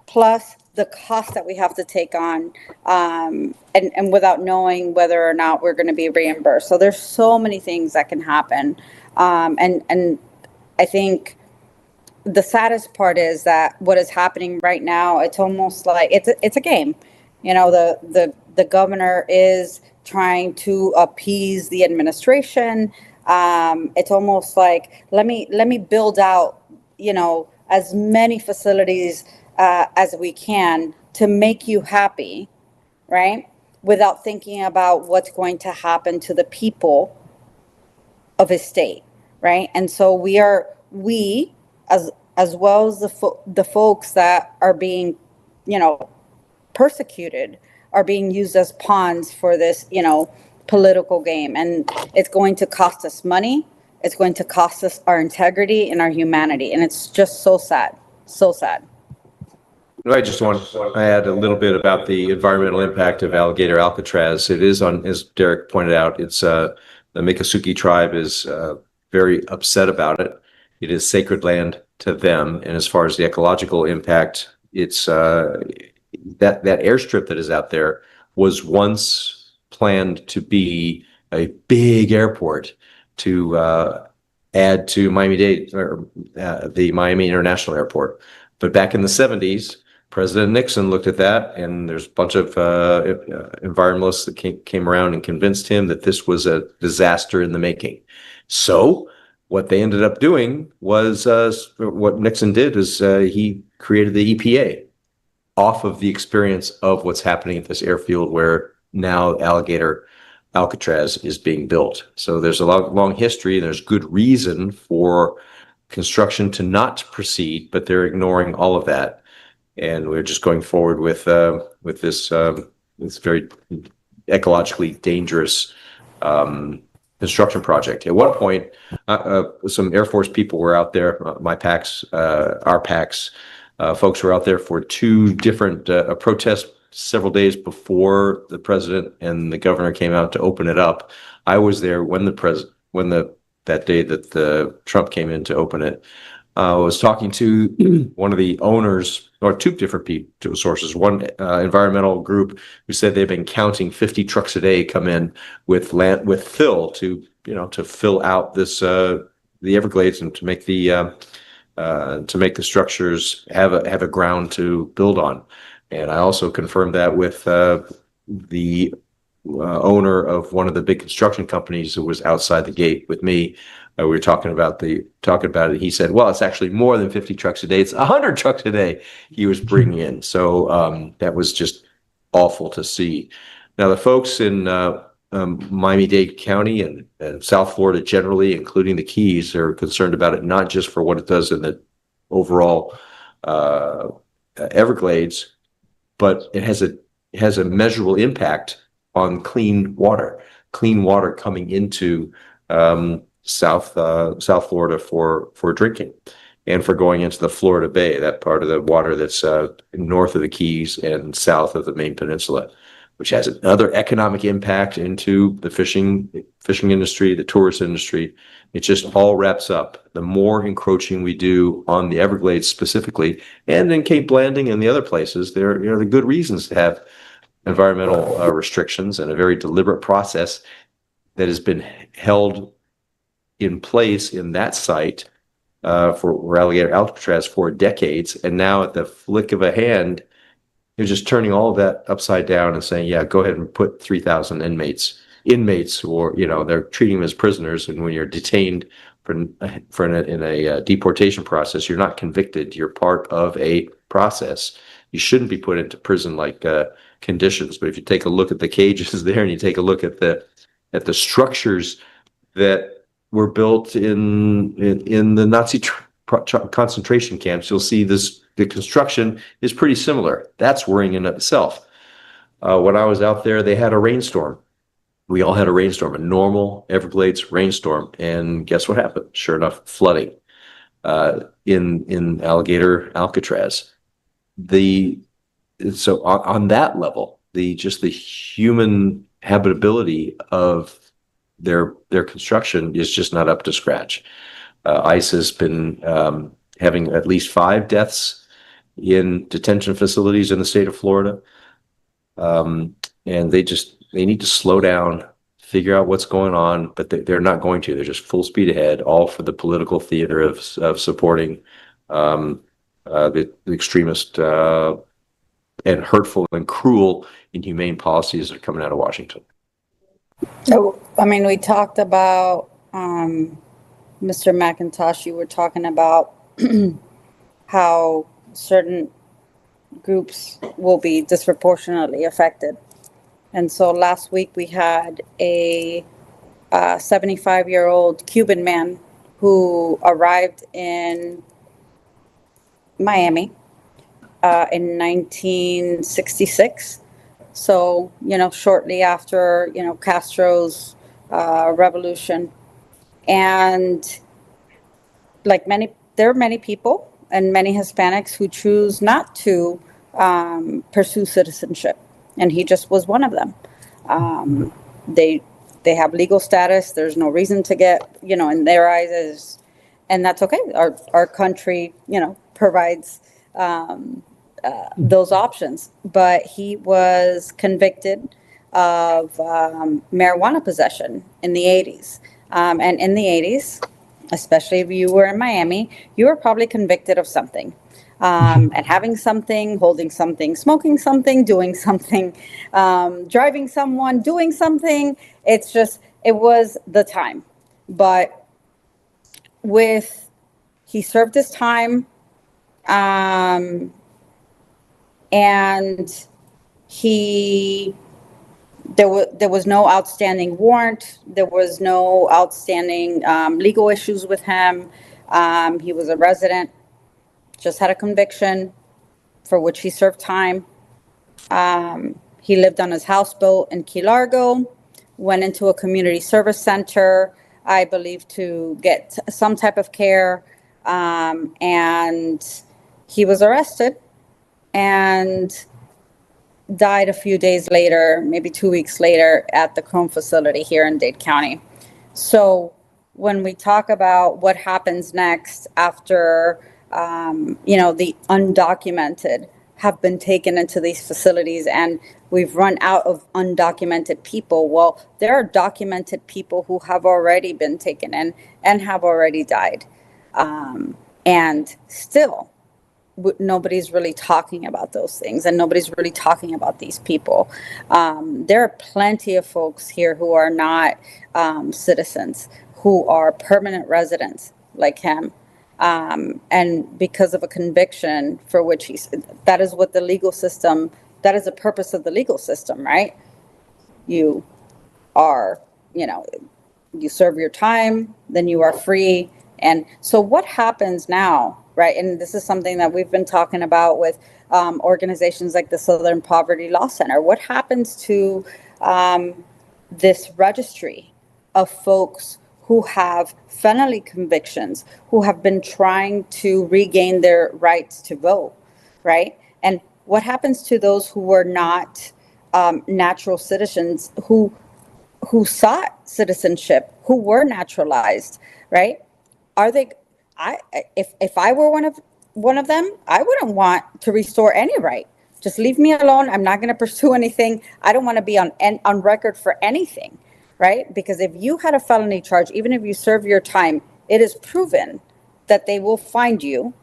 Plus the cost that we have to take on, and without knowing whether or not we're going to be reimbursed. So there's so many things that can happen. And I think the saddest part is that what is happening right now, it's almost like it's a game. The governor is trying to appease the administration. It's almost like, let me build out, as many facilities as we can to make you happy, right? Without thinking about what's going to happen to the people of his state, right? And so we as well as the folks that are being, persecuted, are being used as pawns for this, political game. And it's going to cost us money. It's going to cost us our integrity and our humanity. And it's just so sad. So sad. I just want to add a little bit about the environmental impact of alligator Alcatraz. It is as Derek pointed out, it's the Miccosukee tribe is very upset about it. It is sacred land to them. And as far as the ecological impact, it's that airstrip that is out there was once planned to be a big airport to add to Miami-Dade, or the Miami International Airport. But back in the 70s, President Nixon looked at that, and there's a bunch of environmentalists that came around and convinced him that this was a disaster in the making. So what they ended up doing was what Nixon did is he created the EPA off of the experience of what's happening at this airfield where now alligator Alcatraz is being built. So there's a long history, and there's good reason for construction to not proceed, but they're ignoring all of that. And we're just going forward with this very ecologically dangerous construction project. At one point, some Air Force people were out there, my PACs, our PACs, folks were out there for two different protests several days before the president and the governor came out to open it up. I was there when that day that Trump came in to open it. I was talking to one of the owners, or two different sources. One environmental group who said they've been counting 50 trucks a day come in with fill to fill out this the Everglades, and to make the structures have a ground to build on. And I also confirmed that with the owner of one of the big construction companies who was outside the gate with me. We were talking about it. He said, well, it's actually more than 50 trucks a day. It's 100 trucks a day he was bringing in. So that was just awful to see. Now, the folks in Miami-Dade County and South Florida generally, including the Keys, are concerned about it not just for what it does in the overall Everglades, but it has a measurable impact on clean water coming into South Florida for drinking and for going into the Florida Bay, that part of the water that's north of the Keys and south of the main peninsula, which has another economic impact into the fishing industry, the tourist industry. It just all wraps up. The more encroaching we do on the Everglades specifically, and in Cape Blanding and the other places, there are good reasons to have environmental restrictions and a very deliberate process that has been held in place in that site for alligator Alcatraz for decades. And now at the flick of a hand, they're just turning all of that upside down and saying, yeah, go ahead and put 3,000 inmates, or, they're treating them as prisoners. And when you're detained in a deportation process, you're not convicted. You're part of a process. You shouldn't be put into prison-like conditions. But if you take a look at the cages there and you take a look at the structures that were built in the Nazi concentration camps, you'll see the construction is pretty similar. That's worrying in itself. When I was out there, they had a rainstorm. We all had a rainstorm, a normal Everglades rainstorm. And guess what happened? Sure enough, flooding in alligator Alcatraz. So on that level, the human habitability of their construction is just not up to scratch. ICE has been having at least 5 deaths in detention facilities in the state of Florida. And they need to slow down, figure out what's going on, but they're not going to. They're just full speed ahead, all for the political theater of supporting the extremist and hurtful and cruel, inhumane policies that are coming out of Washington. So, we talked about, Mr. McIntosh, you were talking about how certain groups will be disproportionately affected. And so last week we had a 75-year-old Cuban man who arrived in Miami in 1966. So, shortly after, Castro's revolution. And there are many people and many Hispanics who choose not to pursue citizenship. And he just was one of them. They have legal status. There's no reason to get, in their eyes, and that's okay. Our country, provides those options. But he was convicted of marijuana possession in the 80s. And in the 80s, especially if you were in Miami, you were probably convicted of something. And having something, holding something, smoking something, doing something, driving someone, doing something. It was the time. But he served his time, and there was no outstanding warrant. There was no outstanding legal issues with him. He was a resident, just had a conviction for which he served time. He lived on his houseboat in Key Largo, went into a community service center, I believe, to get some type of care. And he was arrested and died a few days later, maybe 2 weeks later, at the Chrome facility here in Dade County. So when we talk about what happens next after, the undocumented have been taken into these facilities and we've run out of undocumented people, well, there are documented people who have already been taken in and have already died. And still, nobody's really talking about those things, and nobody's really talking about these people. There are plenty of folks here who are not citizens, who are permanent residents like him. And because of a conviction for which that is what the legal system, that is the purpose of the legal system, right? you are, you know, you serve your time, then you are free. And so what happens now, right? And this is something that we've been talking about with organizations like the Southern Poverty Law Center. What happens to this registry of folks who have felony convictions, who have been trying to regain their rights to vote, right? And what happens to those who were not natural citizens, who sought citizenship, who were naturalized, right? Are they? If I were one of them, I wouldn't want to restore any right. Just leave me alone. I'm not going to pursue anything. I don't want to be on record for anything, right? Because if you had a felony charge, even if you serve your time, it is proven that they will find you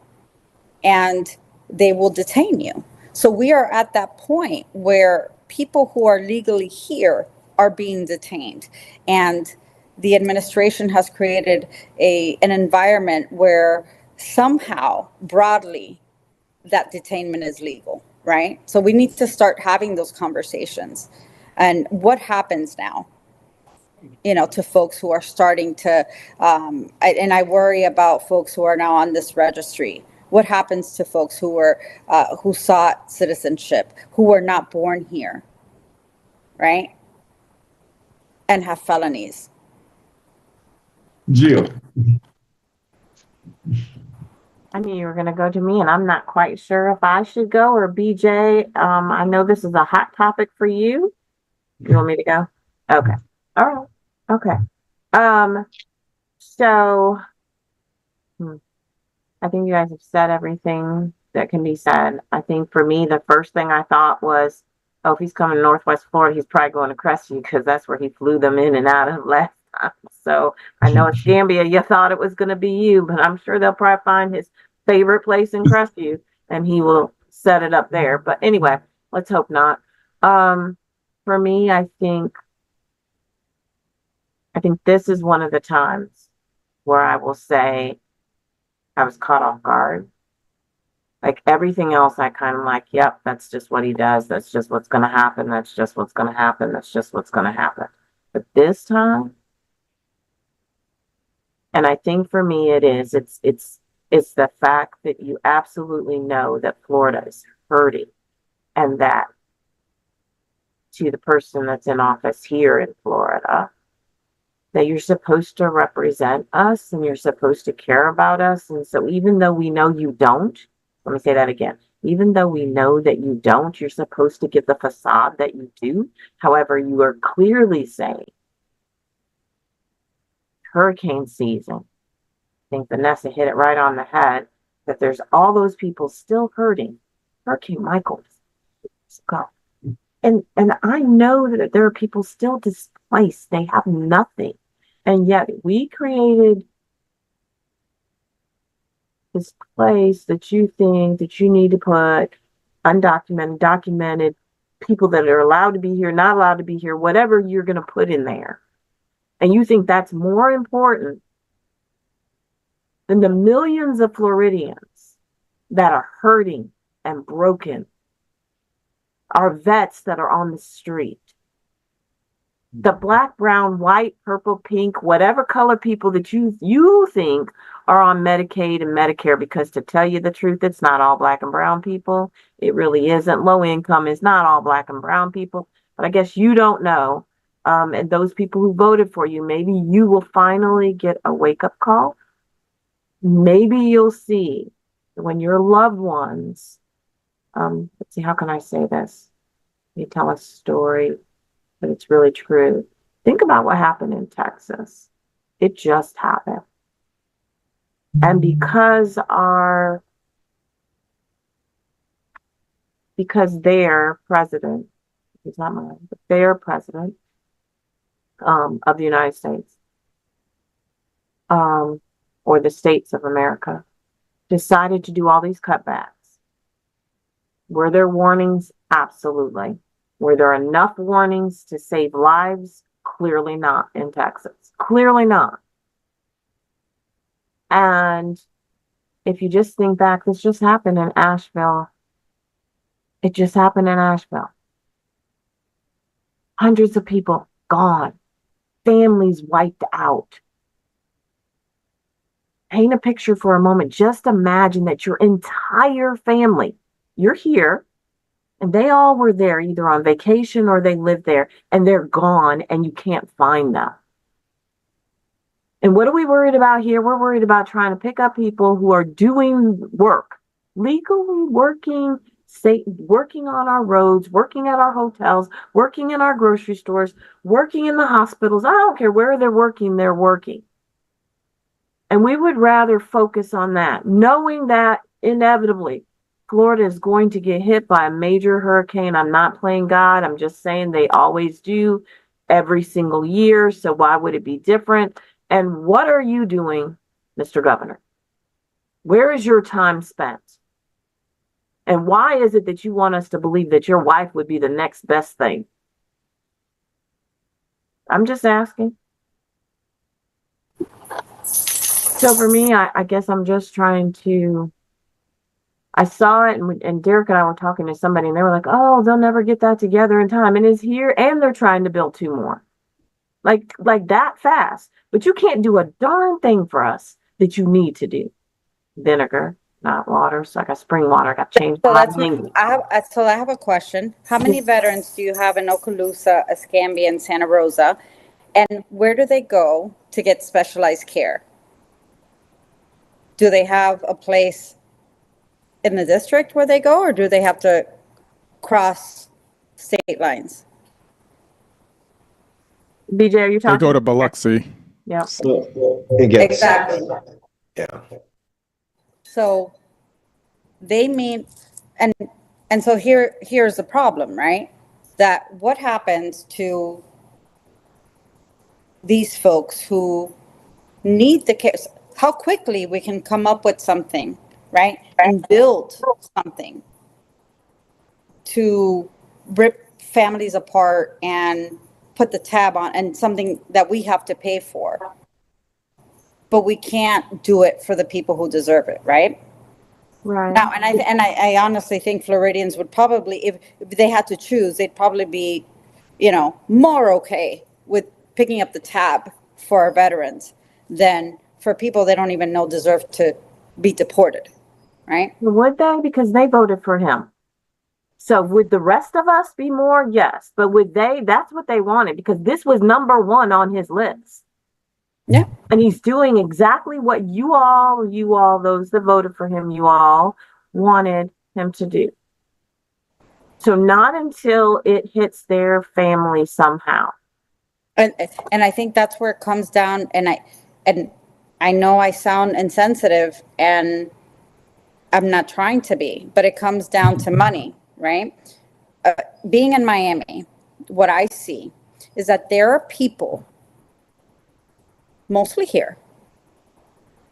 and they will detain you. So we are at that point where people who are legally here are being detained. And the administration has created an environment where somehow, broadly, that detainment is legal, right? So we need to start having those conversations. And what happens now? To folks who are starting to, and I worry about folks who are now on this registry. What happens to folks who sought citizenship, who were not born here, right? And have felonies? Jill. I knew you were going to go to me, and I'm not quite sure if I should go or BJ. I know this is a hot topic for you. You want me to go? Okay. All right. Okay. So I think you guys have said everything that can be said. I think for me, the first thing I thought was, oh, if he's coming to Northwest Florida, he's probably going to Crestview because that's where he flew them in and out of last time. So I know it's Gambia. You thought it was going to be you, but I'm sure they'll probably find his favorite place in Crestview and he will set it up there. But anyway, let's hope not. For me, I think this is one of the times where I will say I was caught off guard. Like everything else, I kind of like, yep, that's just what he does. That's just what's going to happen. That's just what's going to happen. That's just what's going to happen. But this time, and I think for me it's the fact that you absolutely know that Florida is hurting, and that to the person that's in office here in Florida, that you're supposed to represent us and you're supposed to care about us. And so even though we know you don't, let me say that again. Even though we know that you don't, you're supposed to give the facade that you do. However, you are clearly saying hurricane season. I think Vanessa hit it right on the head, that there's all those people still hurting. Hurricane Michael, go. And I know that there are people still displaced. They have nothing. And yet we created this place that you think that you need to put undocumented, documented, people that are allowed to be here, not allowed to be here, whatever you're going to put in there. And you think that's more important than the millions of Floridians that are hurting and broken, our vets that are on the street, the black, brown, white, purple, pink, whatever color people that you think are on Medicaid and Medicare, because to tell you the truth, it's not all black and brown people. It really isn't. Low income is not all black and brown people. But I guess you don't know. And those people who voted for you, maybe you will finally get a wake-up call. Maybe you'll see when your loved ones, let's see, how can I say this? You tell a story, but it's really true. Think about what happened in Texas. It just happened. And because their president, he's not mine, but their president of the United States, or the states of America, decided to do all these cutbacks. Were there warnings? Absolutely. Were there enough warnings to save lives? Clearly not in Texas. Clearly not. And if you just think back, this just happened in Asheville. It just happened in Asheville. Hundreds of people gone, families wiped out. Paint a picture for a moment. Just imagine that your entire family, you're here, and they all were there either on vacation or they lived there, and they're gone and you can't find them. And what are we worried about here? We're worried about trying to pick up people who are doing work, legally working, working on our roads, working at our hotels, working in our grocery stores, working in the hospitals. I don't care where they're working, they're working. And we would rather focus on that, knowing that inevitably Florida is going to get hit by a major hurricane. I'm not playing God. I'm just saying they always do every single year. So why would it be different? And what are you doing, Mr. Governor? Where is your time spent? And why is it that you want us to believe that your wife would be the next best thing? I'm just asking. So for me, I guess I'm just trying to, I saw it and Derek and I were talking to somebody and they were like, oh, they'll never get that together in time. And it's here and they're trying to build 2 more. Like that fast. But you can't do a darn thing for us that you need to do. Vinegar, not water. So I got spring water. I got changed. So I have a question. How many veterans do you have in Okaloosa, Escambia, and Santa Rosa? And where do they go to get specialized care? Do they have a place in the district where they go, or do they have to cross state lines? BJ, are you They talking? go to Biloxi. Yeah. Exactly. Yeah. So they mean, and so here's the problem, right? That what happens to these folks who need the care, how quickly we can come up with something, right? And build something to rip families apart and put the tab on, and something that we have to pay for. But we can't do it for the people who deserve it, right? Right. Now, and I honestly think Floridians would probably, if they had to choose, they'd probably be, more okay with picking up the tab for our veterans than for people they don't even know deserve to be deported, right? Would they? Because they voted for him. So would the rest of us be more? Yes. But would they? That's what they wanted, because this was number 1 on his list. Yeah. And he's doing exactly what you all, those that voted for him, you all wanted him to do. So not until it hits their family somehow. And I think that's where it comes down. And I know I sound insensitive, and I'm not trying to be, but it comes down to money, right? Being in Miami, what I see is that there are people, mostly here,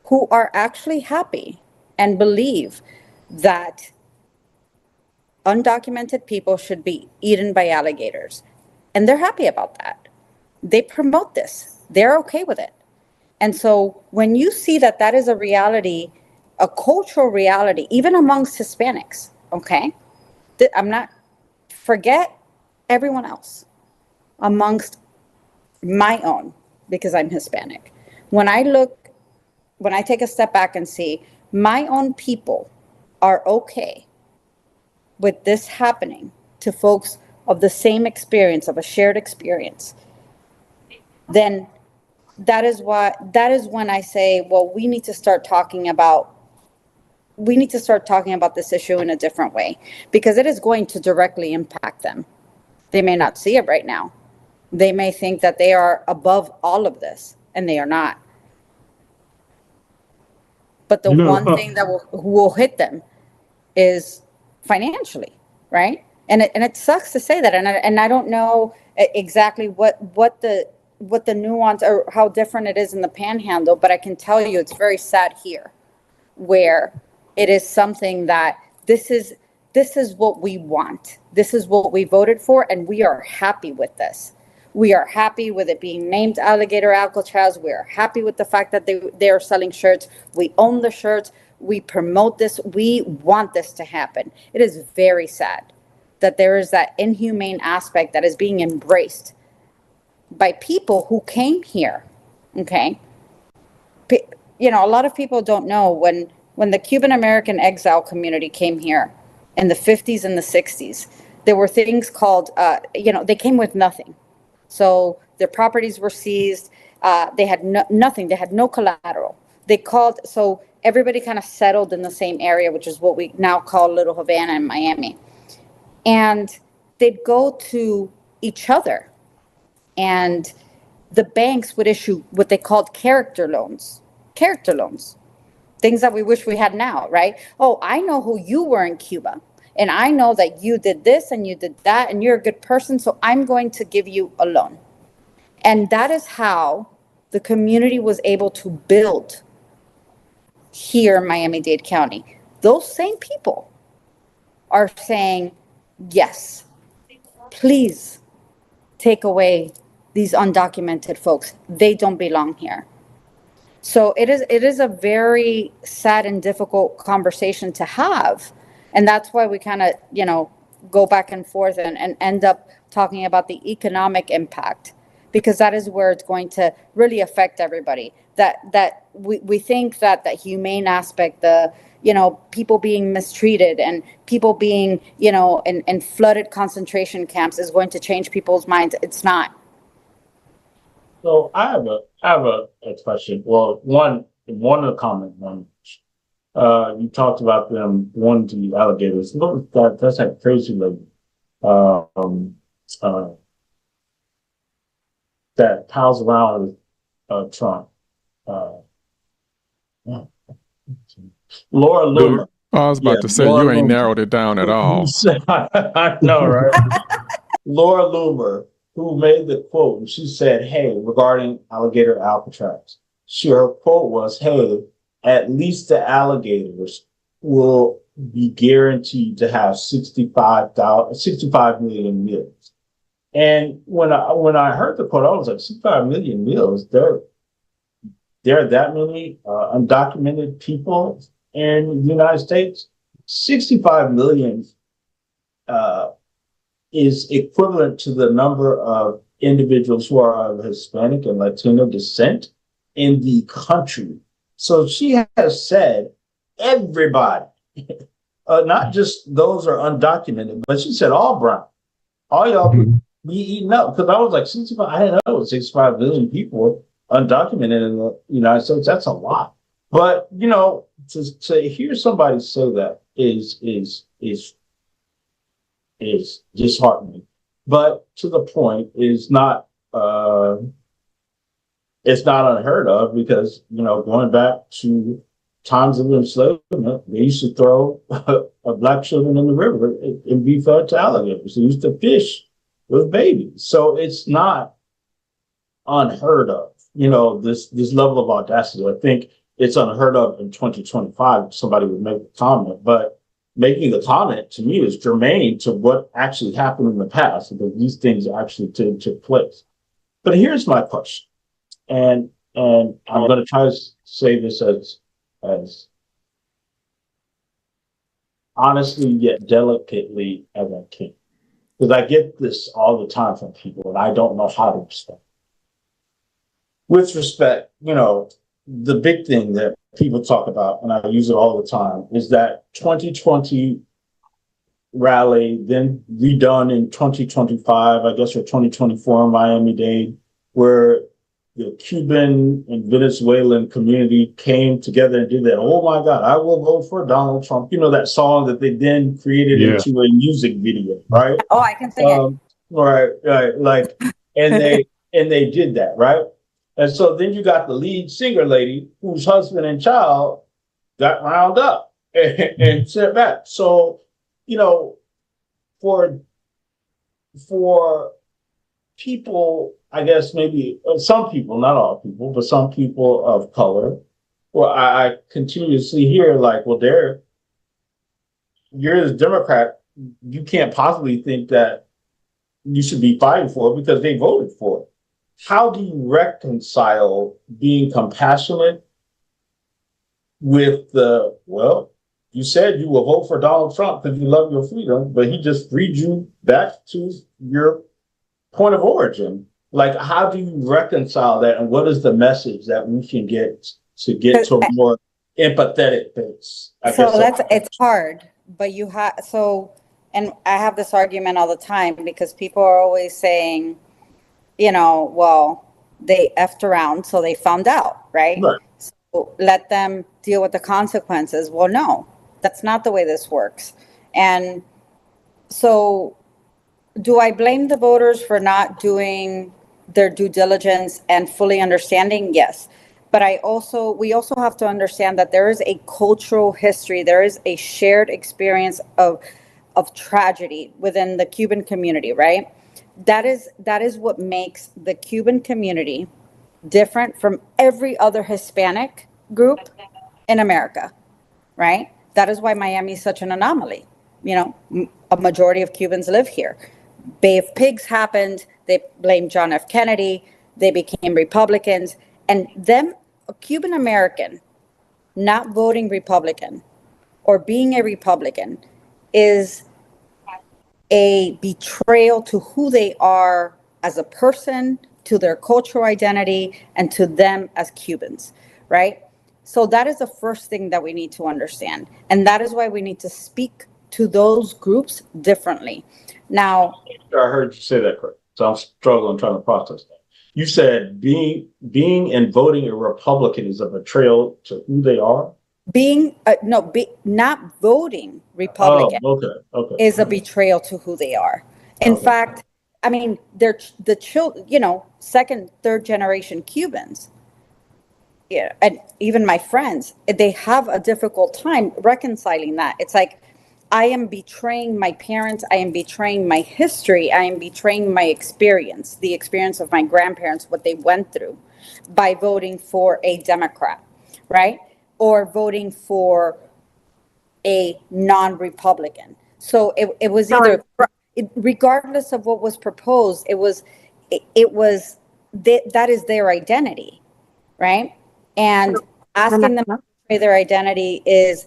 who are actually happy and believe that undocumented people should be eaten by alligators. And they're happy about that. They promote this. They're okay with it. And so when you see that that is a reality, a cultural reality, even amongst Hispanics, okay? I'm not, forget everyone else, amongst my own, because I'm Hispanic. When I take a step back and see my own people are okay with this happening to folks of the same experience, of a shared experience, then that is when I say, well, we need to start talking about this issue in a different way, because it is going to directly impact them. They may not see it right now. They may think that they are above all of this, and they are not. But the one thing that will hit them is financially, right? And it sucks to say that, and I don't know exactly what the nuance or how different it is in the Panhandle, but I can tell you it's very sad here, where it is something that this is what we want. This is what we voted for, and we are happy with this. We are happy with it being named Alligator Alcatraz. We are happy with the fact that they are selling shirts. We own the shirts. We promote this. We want this to happen. It is very sad that there is that inhumane aspect that is being embraced by people who came here. Okay. You know, a lot of people don't know when the Cuban American exile community came here in the 50s and the 60s, there were things called, you know, they came with nothing. So their properties were seized. They had nothing. They had no collateral. They called, so everybody kind of settled in the same area, which is what we now call Little Havana in Miami. And they'd go to each other, and the banks would issue what they called character loans. Character loans. Things that we wish we had now, right? Oh, I know who you were in Cuba, and I know that you did this and you did that, and you're a good person, so I'm going to give you a loan. And that is how the community was able to build here in Miami-Dade County. Those same people are saying, yes, please take away these undocumented folks. They don't belong here. So it is a very sad and difficult conversation to have. And that's why we kind of, you know, go back and forth and end up talking about the economic impact, because that is where it's going to really affect everybody. That we think that that humane aspect, the, you know, people being mistreated and people being, you know, in flooded concentration camps is going to change people's minds. It's not. So I have a question. Well, one of the comment one, you talked about them wanting to be alligators. Look, that's that crazy lady, that pals around with Trump. Laura Loomer. I was about to say, Laura you ain't Loomer. narrowed it down at all. I know, right? Laura Loomer, who made the quote, and she said, hey, regarding alligator Alcatraz, her quote was, hey, at least the alligators will be guaranteed to have 65 million meals. And when I heard the quote, I was like, 65 million meals, there are that many undocumented people in the United States. 65 million is equivalent to the number of individuals who are of Hispanic and Latino descent in the country. So she has said everybody, not just those are undocumented, but she said all brown, all y'all be eaten up. Because I was like, 65, I didn't know it was 65 million people undocumented in the United States. That's a lot. But, you know, to hear somebody say that is disheartening. But to the point is not, it's not unheard of, because, you know, going back to times of enslavement, they used to throw black children in the river and be fed to alligators. They used to fish with babies. So it's not unheard of, you know, this level of audacity. I think it's unheard of in 2025. Somebody would make a comment, but making the comment to me is germane to what actually happened in the past, because these things actually took place. But here's my question, and I'm going to try to say this as honestly yet delicately as I can, because I get this all the time from people, and I don't know how to respond. With respect, you know, the big thing that people talk about, and I use it all the time, is that 2020 rally, then redone in 2025, I guess, or 2024 in Miami-Dade, where the Cuban and Venezuelan community came together and did that. Oh my God, I will vote for Donald Trump. You know, that song that they then created into a music video, right? Oh, I can sing it. Right. Like, and they did that, right? And so then you got the lead singer lady whose husband and child got round up and sent back. So, you know, for people, I guess maybe some people, not all people, but some people of color, well, I continuously hear like, well, you're a Democrat, you can't possibly think that you should be fighting for it because they voted for it. How do you reconcile being compassionate with the, well, you said you will vote for Donald Trump because you love your freedom, but he just freed you back to your point of origin. Like, how do you reconcile that, and what is the message that we can get to a more empathetic base? I So guess it's hard, but you have, so, and I have this argument all the time because people are always saying, well, they effed around, so they found out, right? right. So let them deal with the consequences. Well, no, that's not the way this works. And so, do I blame the voters for not doing their due diligence and fully understanding? Yes. But we also have to understand that there is a cultural history, there is a shared experience of tragedy within the Cuban community, right? That is what makes the Cuban community different from every other Hispanic group in America, right? That is why Miami is such an anomaly. A majority of Cubans live here. Bay of Pigs happened. They blamed John F. Kennedy. They became Republicans. And them, a Cuban American, not voting Republican or being a Republican is a betrayal to who they are as a person, to their cultural identity, and to them as Cubans, right? So that is the first thing that we need to understand. And that is why we need to speak to those groups differently. Now, I heard you say that correct. So I'm struggling trying to process that. You said being and voting a Republican is a betrayal to who they are. not voting Oh, Republican okay. is a betrayal to who they are. In Okay. fact, I mean, they're the children, second, third generation Cubans. Yeah, and even my friends, they have a difficult time reconciling that. It's like, I am betraying my parents, I am betraying my history, I am betraying my experience, the experience of my grandparents, what they went through, by voting for a Democrat, right? Or voting for a non-Republican. So it was either, regardless of what was proposed, that is their identity, right? And asking them to betray their identity is,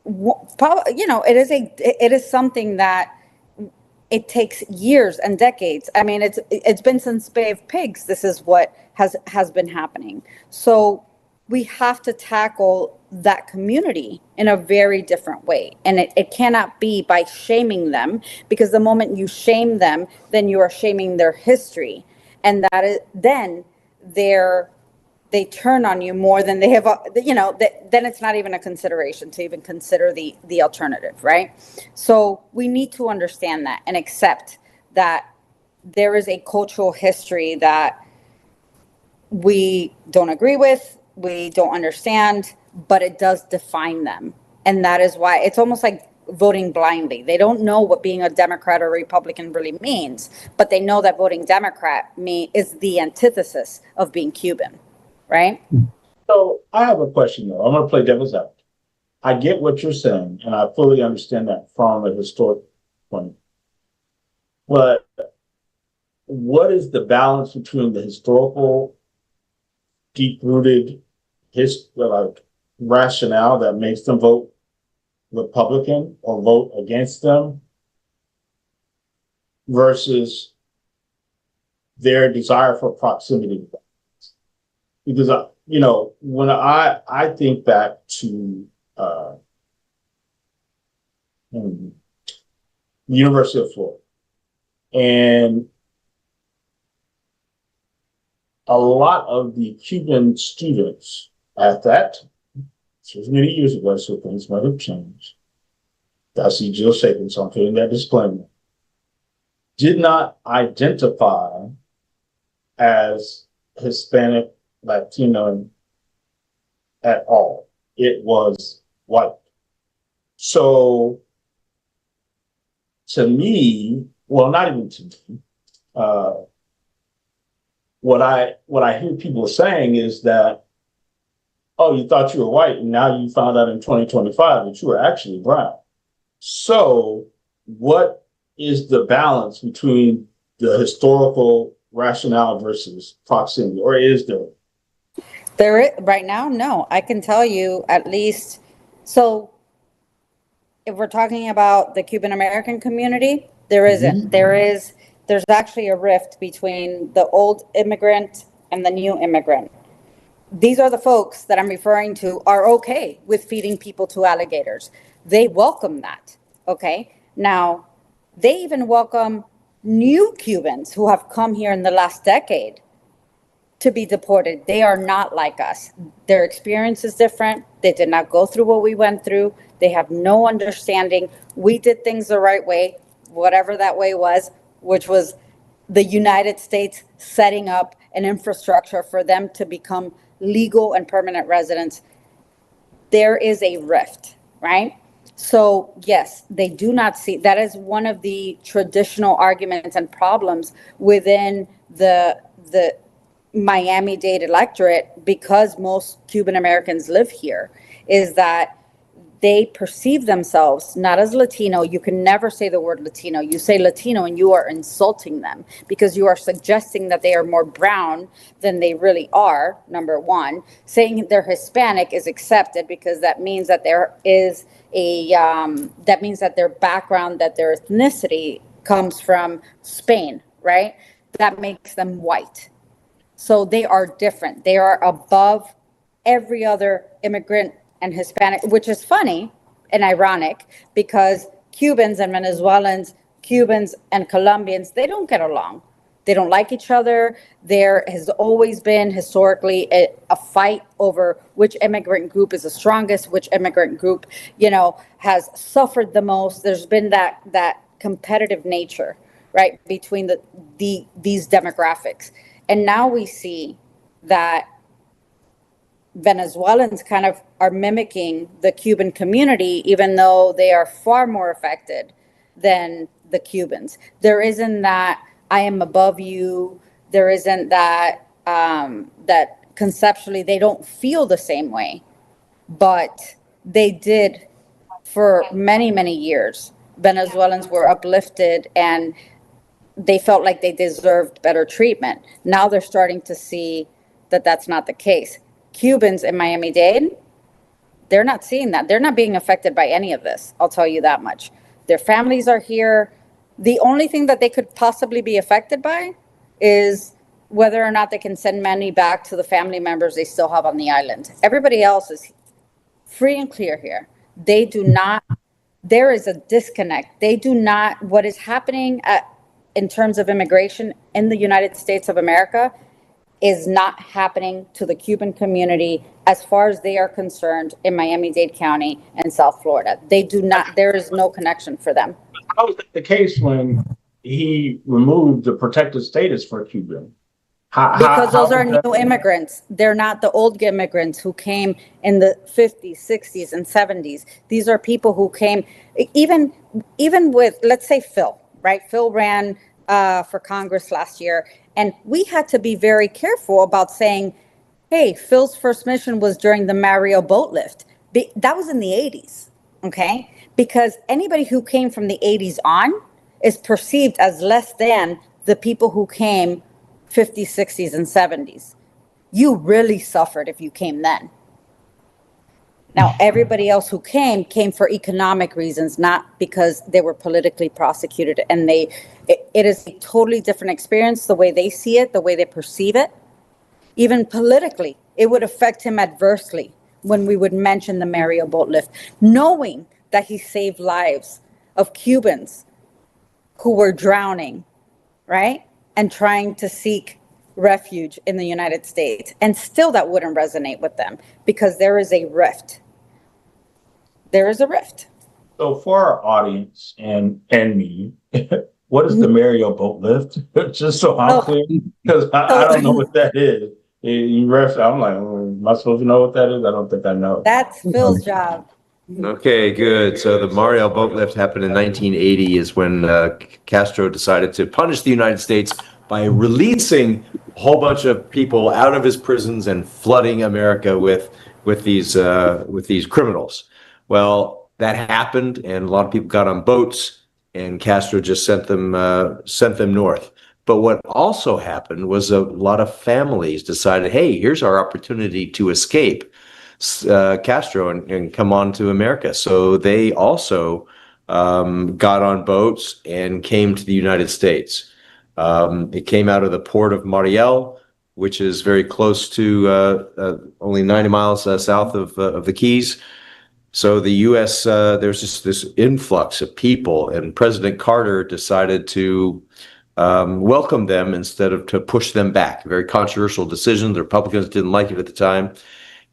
it is something that it takes years and decades. I mean, it's been since Bay of Pigs. This is what has been happening. So we have to tackle that community in a very different way. And it cannot be by shaming them, because the moment you shame them, then you are shaming their history. And that is, then they turn on you more than they have, then it's not even a consideration to even consider the alternative, right? So we need to understand that and accept that there is a cultural history that we don't agree with, we don't understand, but it does define them. And that is why it's almost like voting blindly. They don't know what being a Democrat or Republican really means, but they know that voting Democrat is the antithesis of being Cuban, right? So I have a question though. I'm going to play devil's advocate. I get what you're saying, and I fully understand that from a historic point. But what is the balance between the historical, deep-rooted rationale that makes them vote Republican or vote against them versus their desire for proximity? Because when I think back to the University of Florida, and a lot of the Cuban students at that, this was many years ago, so things might have changed. I see Jill shaking, so I'm feeling that disclaimer. Did not identify as Hispanic, Latino at all. It was white. So to me, well, not even to me, what I hear people saying is that, oh, you thought you were white, and now you found out in 2025 that you were actually brown. So what is the balance between the historical rationale versus proximity, or is there? Right now, no. I can tell you at least. So if we're talking about the Cuban American community, there isn't. There's actually a rift between the old immigrant and the new immigrant. These are the folks that I'm referring to are okay with feeding people to alligators. They welcome that. Okay. Now, they even welcome new Cubans who have come here in the last decade to be deported. They are not like us. Their experience is different. They did not go through what we went through. They have no understanding. We did things the right way, whatever that way was, which was the United States setting up an infrastructure for them to become legal and permanent residents. There is a rift, right? So yes, they do not see, that is one of the traditional arguments and problems within the Miami-Dade electorate, because most Cuban Americans live here, is that they perceive themselves not as Latino. You can never say the word Latino. You say Latino and you are insulting them, because you are suggesting that they are more brown than they really are, number one. Saying they're Hispanic is accepted because that means that there is that means that their background, that their ethnicity comes from Spain, right? That makes them white. So they are different. They are above every other immigrant and Hispanic, which is funny and ironic, because Cubans and Venezuelans, Cubans and Colombians, they don't get along. They don't like each other. There has always been historically a fight over which immigrant group is the strongest, which immigrant group, has suffered the most. There's been that competitive nature, right, between these demographics. And now we see that Venezuelans kind of are mimicking the Cuban community, even though they are far more affected than the Cubans. There isn't that I am above you. There isn't that that conceptually they don't feel the same way, but they did for many, many years. Venezuelans were uplifted and they felt like they deserved better treatment. Now they're starting to see that that's not the case. Cubans in Miami-Dade, they're not seeing that. They're not being affected by any of this. I'll tell you that much. Their families are here. The only thing that they could possibly be affected by is whether or not they can send money back to the family members they still have on the island. Everybody else is free and clear here. They do not, there is a disconnect. They do not, what is happening in terms of immigration in the United States of America is not happening to the Cuban community as far as they are concerned in Miami-Dade County and South Florida. They do not, there is no connection for them. How was that the case when he removed the protected status for Cuban? Because those are new immigrants. They're not the old immigrants who came in the 50s, 60s, and 70s. These are people who came, even with, let's say Phil, right? Phil ran for Congress last year. And we had to be very careful about saying, hey, Phil's first mission was during the Mario boat lift. That was in the 80s, okay? Because anybody who came from the 80s on is perceived as less than the people who came 50s, 60s, and 70s. You really suffered if you came then. Now, everybody else who came for economic reasons, not because they were politically prosecuted. And it is a totally different experience, the way they see it, the way they perceive it. Even politically, it would affect him adversely when we would mention the Mario boat lift, knowing that he saved lives of Cubans who were drowning, right? And trying to seek refuge in the United States. And still that wouldn't resonate with them because there is a rift. There is a rift. So for our audience and me, what is the Mario boat lift? Just so I'm clear, because I don't know what that is. You ref, I'm like, am I supposed to know what that is? I don't think I know. That's Phil's job. Okay, good. So the Mariel boat lift happened in 1980 is when Castro decided to punish the United States by releasing a whole bunch of people out of his prisons and flooding America with these criminals. Well, that happened, and a lot of people got on boats, and Castro just sent them north. But what also happened was a lot of families decided, hey, here's our opportunity to escape. Castro and come on to America. So they also got on boats and came to the United States. It came out of the port of Mariel, which is very close to only 90 miles south of the Keys. So the U.S. There's just this influx of people, and President Carter decided to welcome them instead of to push them back. A very controversial decision. The Republicans didn't like it at the time.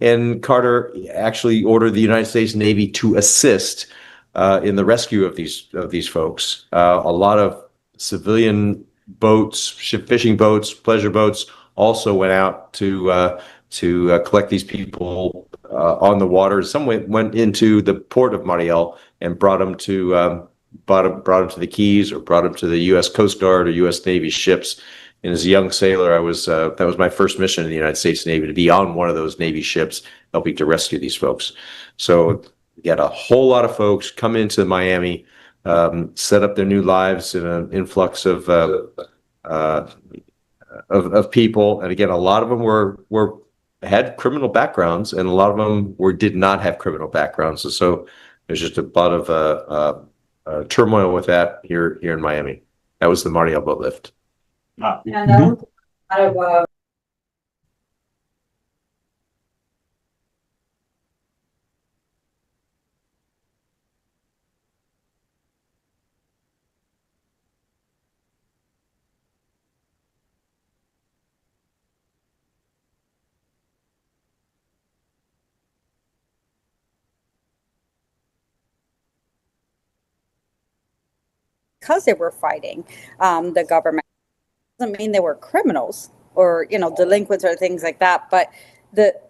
And Carter actually ordered the United States Navy to assist in the rescue of these folks. A lot of civilian boats, fishing boats, pleasure boats, also went out to collect these people on the water. Some went into the port of Mariel and brought them to the Keys, or brought them to the U.S. Coast Guard or U.S. Navy ships. And as a young sailor, I was that was my first mission in the United States Navy, to be on one of those Navy ships helping to rescue these folks. So we had a whole lot of folks come into Miami, set up their new lives in an influx of people. And again, a lot of them had criminal backgrounds, and a lot of them did not have criminal backgrounds. And so there's just a lot of turmoil with that here in Miami. That was the Mariel boat lift. And out of because they were fighting the government, doesn't mean they were criminals or delinquents or things like that. But it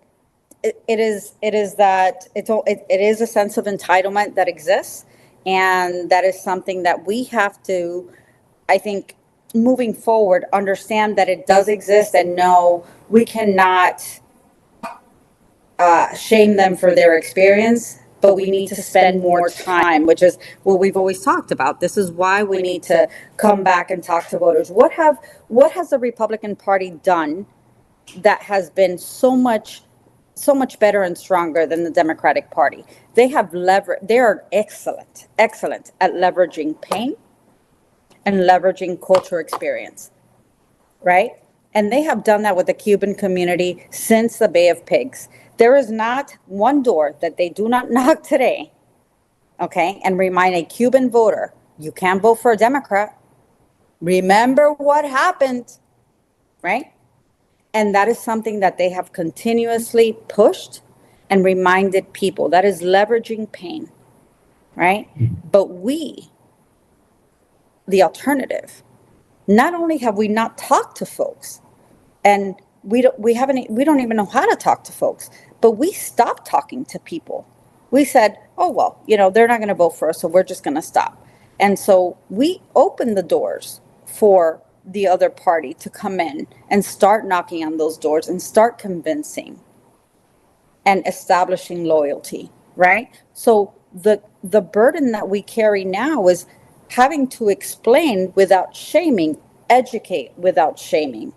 is that it is a sense of entitlement that exists, and that is something that we have to, I think, moving forward, understand that it does exist, and no, we cannot shame them for their experience, but we need to spend more time, which is what we've always talked about. This is why we need to come back and talk to voters. What has the Republican Party done that has been so much better and stronger than the Democratic Party? They are excellent at leveraging pain and leveraging culture experience, right? And they have done that with the Cuban community since the Bay of Pigs. There is not one door that they do not knock today, okay, and remind a Cuban voter, you can't vote for a Democrat. Remember what happened, right? And that is something that they have continuously pushed and reminded people. That is leveraging pain, right? But we, the alternative, not only have we not talked to folks, and we don't even know how to talk to folks, but we stopped talking to people. We said, oh, well, they're not going to vote for us, so we're just going to stop. And so we opened the doors for the other party to come in and start knocking on those doors and start convincing and establishing loyalty, right? So the burden that we carry now is having to explain without shaming, educate without shaming,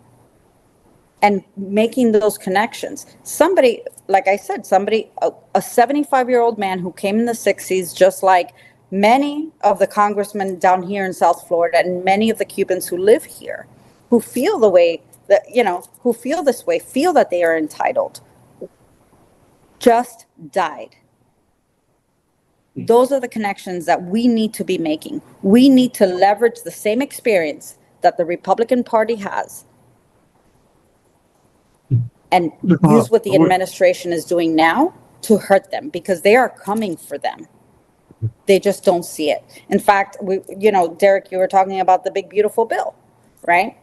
and making those connections. Somebody, like I said, a 75-year-old man who came in the 60s, just like many of the congressmen down here in South Florida and many of the Cubans who live here, who feel the way that, who feel this way, feel that they are entitled, just died. Those are the connections that we need to be making. We need to leverage the same experience that the Republican Party has and use what the administration is doing now to hurt them, because they are coming for them. They just don't see it. In fact, Derek, you were talking about the big, beautiful bill, right?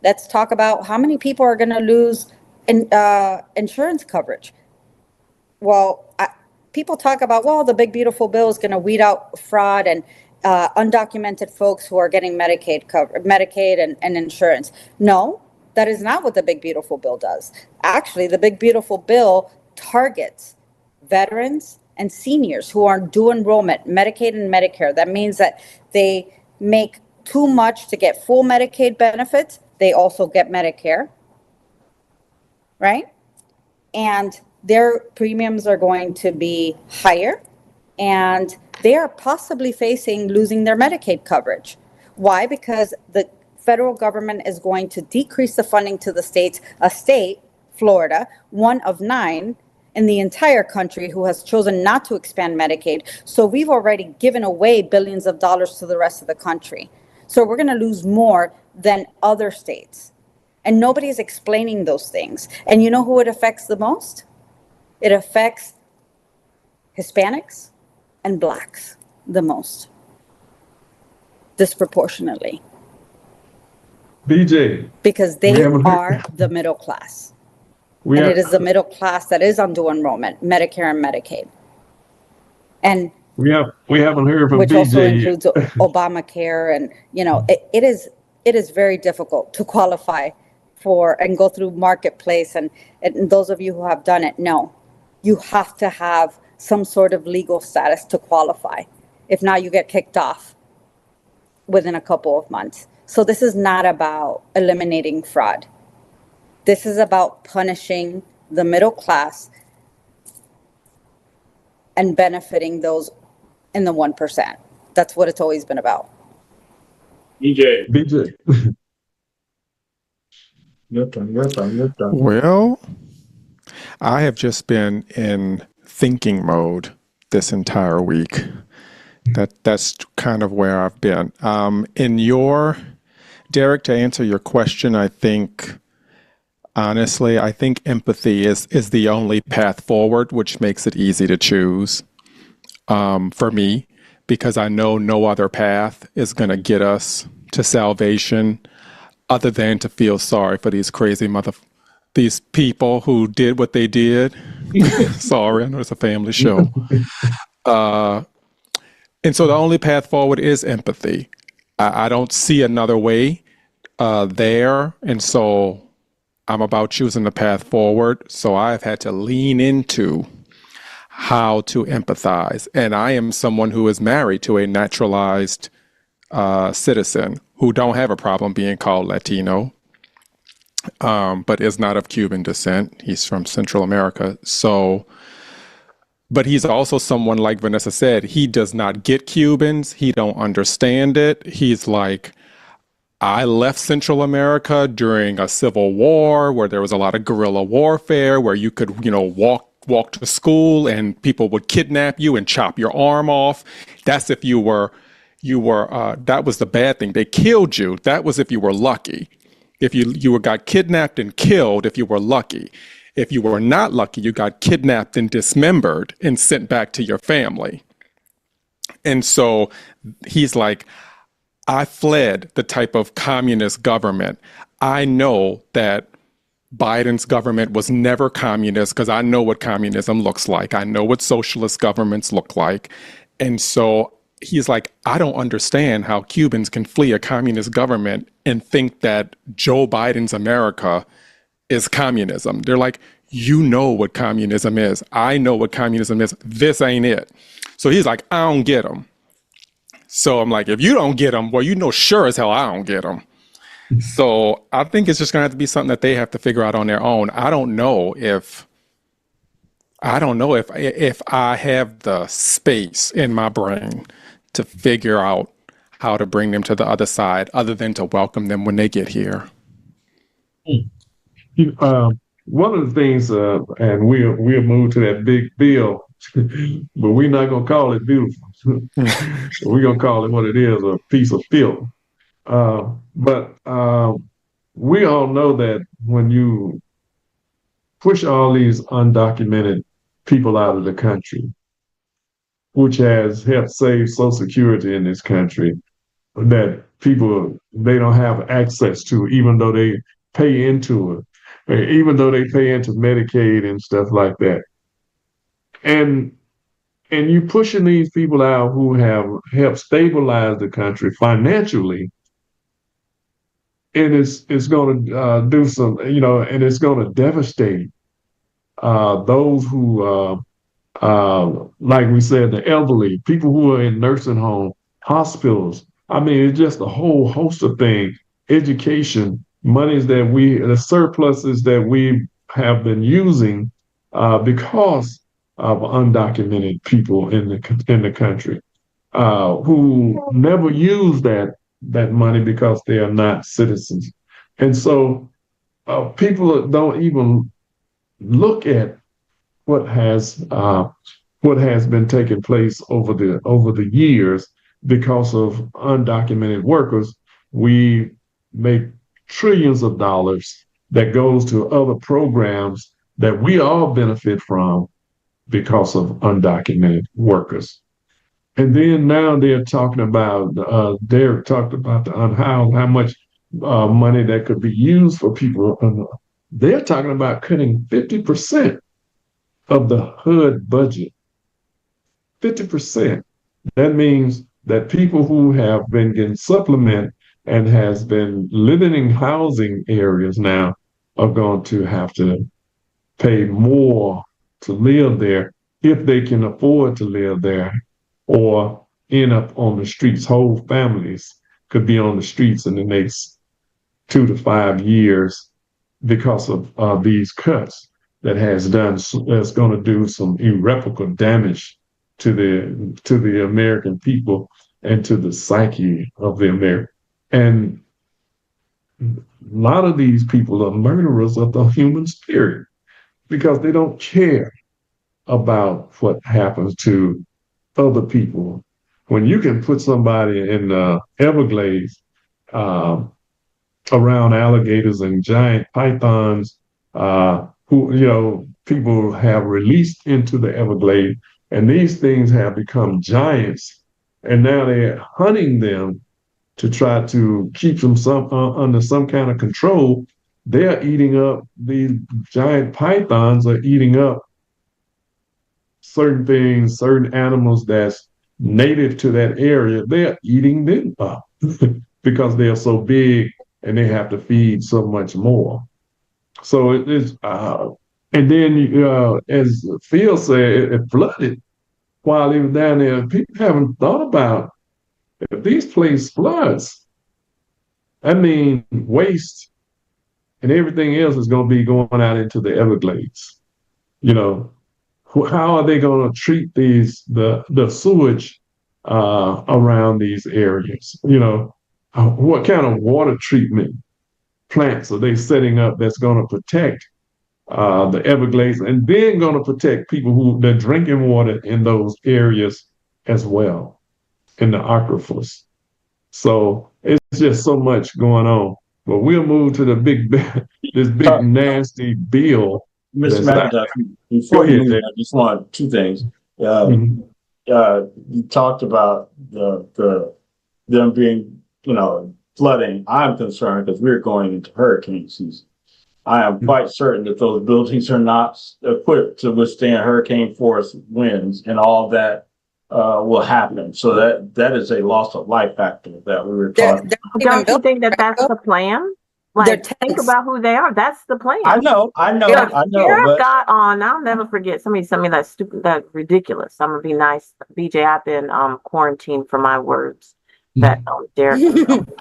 Let's talk about how many people are going to lose insurance coverage. Well, people talk about, well, the big, beautiful bill is going to weed out fraud and undocumented folks who are getting Medicaid and insurance. No, that is not what the big, beautiful bill does. Actually, the big, beautiful bill targets veterans and seniors who are due enrollment, Medicaid and Medicare. That means that they make too much to get full Medicaid benefits. They also get Medicare, right? and their premiums are going to be higher, and they are possibly facing losing their Medicaid coverage. Why? Because the federal government is going to decrease the funding to the states. A state, Florida, one of 9 in the entire country who has chosen not to expand Medicaid. So we've already given away billions of dollars to the rest of the country. So we're going to lose more than other states. And nobody's explaining those things. And you know who it affects the most? It affects Hispanics and Blacks the most, disproportionately. BJ, because they are the middle class. And it is the middle class that is on dual enrollment, Medicare and Medicaid. And we haven't heard from which BJ also yet. includes Obamacare, and it is very difficult to qualify for and go through marketplace, and those of you who have done it know you have to have some sort of legal status to qualify. If not, you get kicked off within a couple of months. So this is not about eliminating fraud. This is about punishing the middle class and benefiting those in the 1%. That's what it's always been about. BJ. Your turn. Well, I have just been in thinking mode this entire week. That's kind of where I've been. Derek, to answer your question, honestly, I think empathy is the only path forward, which makes it easy to choose for me, because I know no other path is going to get us to salvation other than to feel sorry for these these people who did what they did. Sorry, I know it's a family show. And so the only path forward is empathy. I don't see another way there. And so I'm about choosing the path forward. So I've had to lean into how to empathize. And I am someone who is married to a naturalized citizen who don't have a problem being called Latino, but is not of Cuban descent. He's from Central America. So, but he's also someone, like Vanessa said, he does not get Cubans. He don't understand it. He's like, I left Central America during a civil war where there was a lot of guerrilla warfare, where you could, walk to school and people would kidnap you and chop your arm off. That's if you were, that was the bad thing. They killed you. That was if you were lucky. If you got kidnapped and killed, if you were lucky. If you were not lucky, you got kidnapped and dismembered and sent back to your family. And so he's like, I fled the type of communist government. I know that Biden's government was never communist because I know what communism looks like. I know what socialist governments look like. And so he's like, I don't understand how Cubans can flee a communist government and think that Joe Biden's America is communism. They're like, you know what communism is. I know what communism is. This ain't it. So he's like, I don't get them. So I'm like, if you don't get them, well, you know sure as hell I don't get them. So I think it's just going to have to be something that they have to figure out on their own. I don't know if I have the space in my brain to figure out how to bring them to the other side, other than to welcome them when they get here. One of the things, and we'll move to that big bill, but we're not gonna call it beautiful. We're gonna call it what it is, a piece of filth. But we all know that when you push all these undocumented people out of the country, which has helped save Social Security in this country, that people, they don't have access to, even though they pay into it, even though they pay into Medicaid and stuff like that. And you pushing these people out who have helped stabilize the country financially, and it's going to do some, and it's going to devastate those who, like we said, the elderly, people who are in nursing homes, hospitals. I mean, it's just a whole host of things. Education, monies that the surpluses that we have been using because of undocumented people in the country who never use that money because they are not citizens, and so people don't even look at what has been taking place over the years because of undocumented workers. We make trillions of dollars that goes to other programs that we all benefit from because of undocumented workers. And then now they're talking about how much money that could be used for people. They're talking about cutting 50% of the HUD budget. 50%. That means that people who have been getting supplement and has been living in housing areas now are going to have to pay more to live there if they can afford to live there or end up on the streets. Whole families could be on the streets in the next 2 to 5 years because of these cuts that's going to do some irreparable damage to the American people and to the psyche of the American. And a lot of these people are murderers of the human spirit because they don't care about what happens to other people. When you can put somebody in the Everglades um, around alligators and giant pythons, who people have released into the Everglades, and these things have become giants, and now they're hunting them to try to keep them under some kind of control. They're eating up these giant pythons are eating up certain things, certain animals that's native to that area. They're eating them up because they are so big and they have to feed so much more. So it is, and then as Phil said, it flooded while he was down there. People haven't thought about if these places floods. I mean, waste and everything else is going to be going out into the Everglades. You know, how are they going to treat the sewage around these areas? What kind of water treatment plants are they setting up that's going to protect the Everglades and then going to protect people who they're drinking water in those areas as well in the aquifers. So it's just so much going on. But we'll move to the this big nasty bill. Mr. McIntyre, Go before you ahead, move, Dave. I just want two things. Mhm. You talked about them being, flooding. I'm concerned because we're going into hurricane season. I am quite certain that those buildings are not equipped to withstand hurricane force winds and all that will happen. So that is a loss of life factor that we were They're, talking. they're not even Don't you built. think that that's the plan? They're Like, think tents. about who they are. That's the plan. I know, The sheriff but got on. I'll never forget. Somebody sent me that stupid, that ridiculous. I'm gonna be nice, BJ. I've been quarantined for my words that don't dare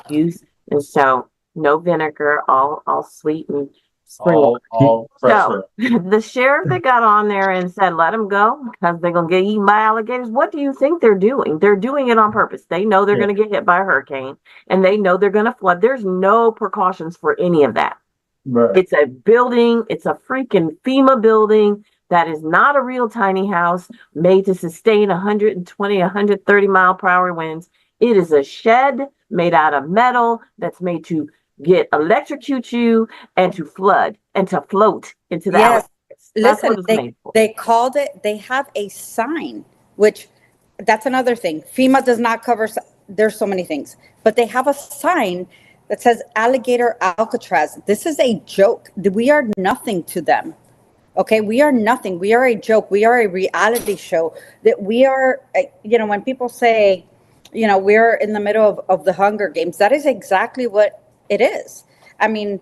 use, and so no vinegar, all sweet and spring. all fresh. So the sheriff that got on there and said, let them go because they're going to get eaten by alligators. What do you think they're doing? They're doing it on purpose. They know they're going to get hit by a hurricane and they know they're going to flood. There's no precautions for any of that. Right. It's a building. It's a freaking FEMA building that is not a real tiny house made to sustain 120, 130 mile per hour winds. It is a shed made out of metal that's made to electrocute you and to flood and to float into the Yes. alligators. That's Listen, what it's made for. they called it, they have a sign, which that's another thing. FEMA does not cover, there's so many things, but they have a sign that says alligator Alcatraz. This is a joke. We are nothing to them. Okay, we are nothing. We are a joke. We are a reality show. That we are, when people say, we're in the middle of the Hunger Games, that is exactly what it is. I mean,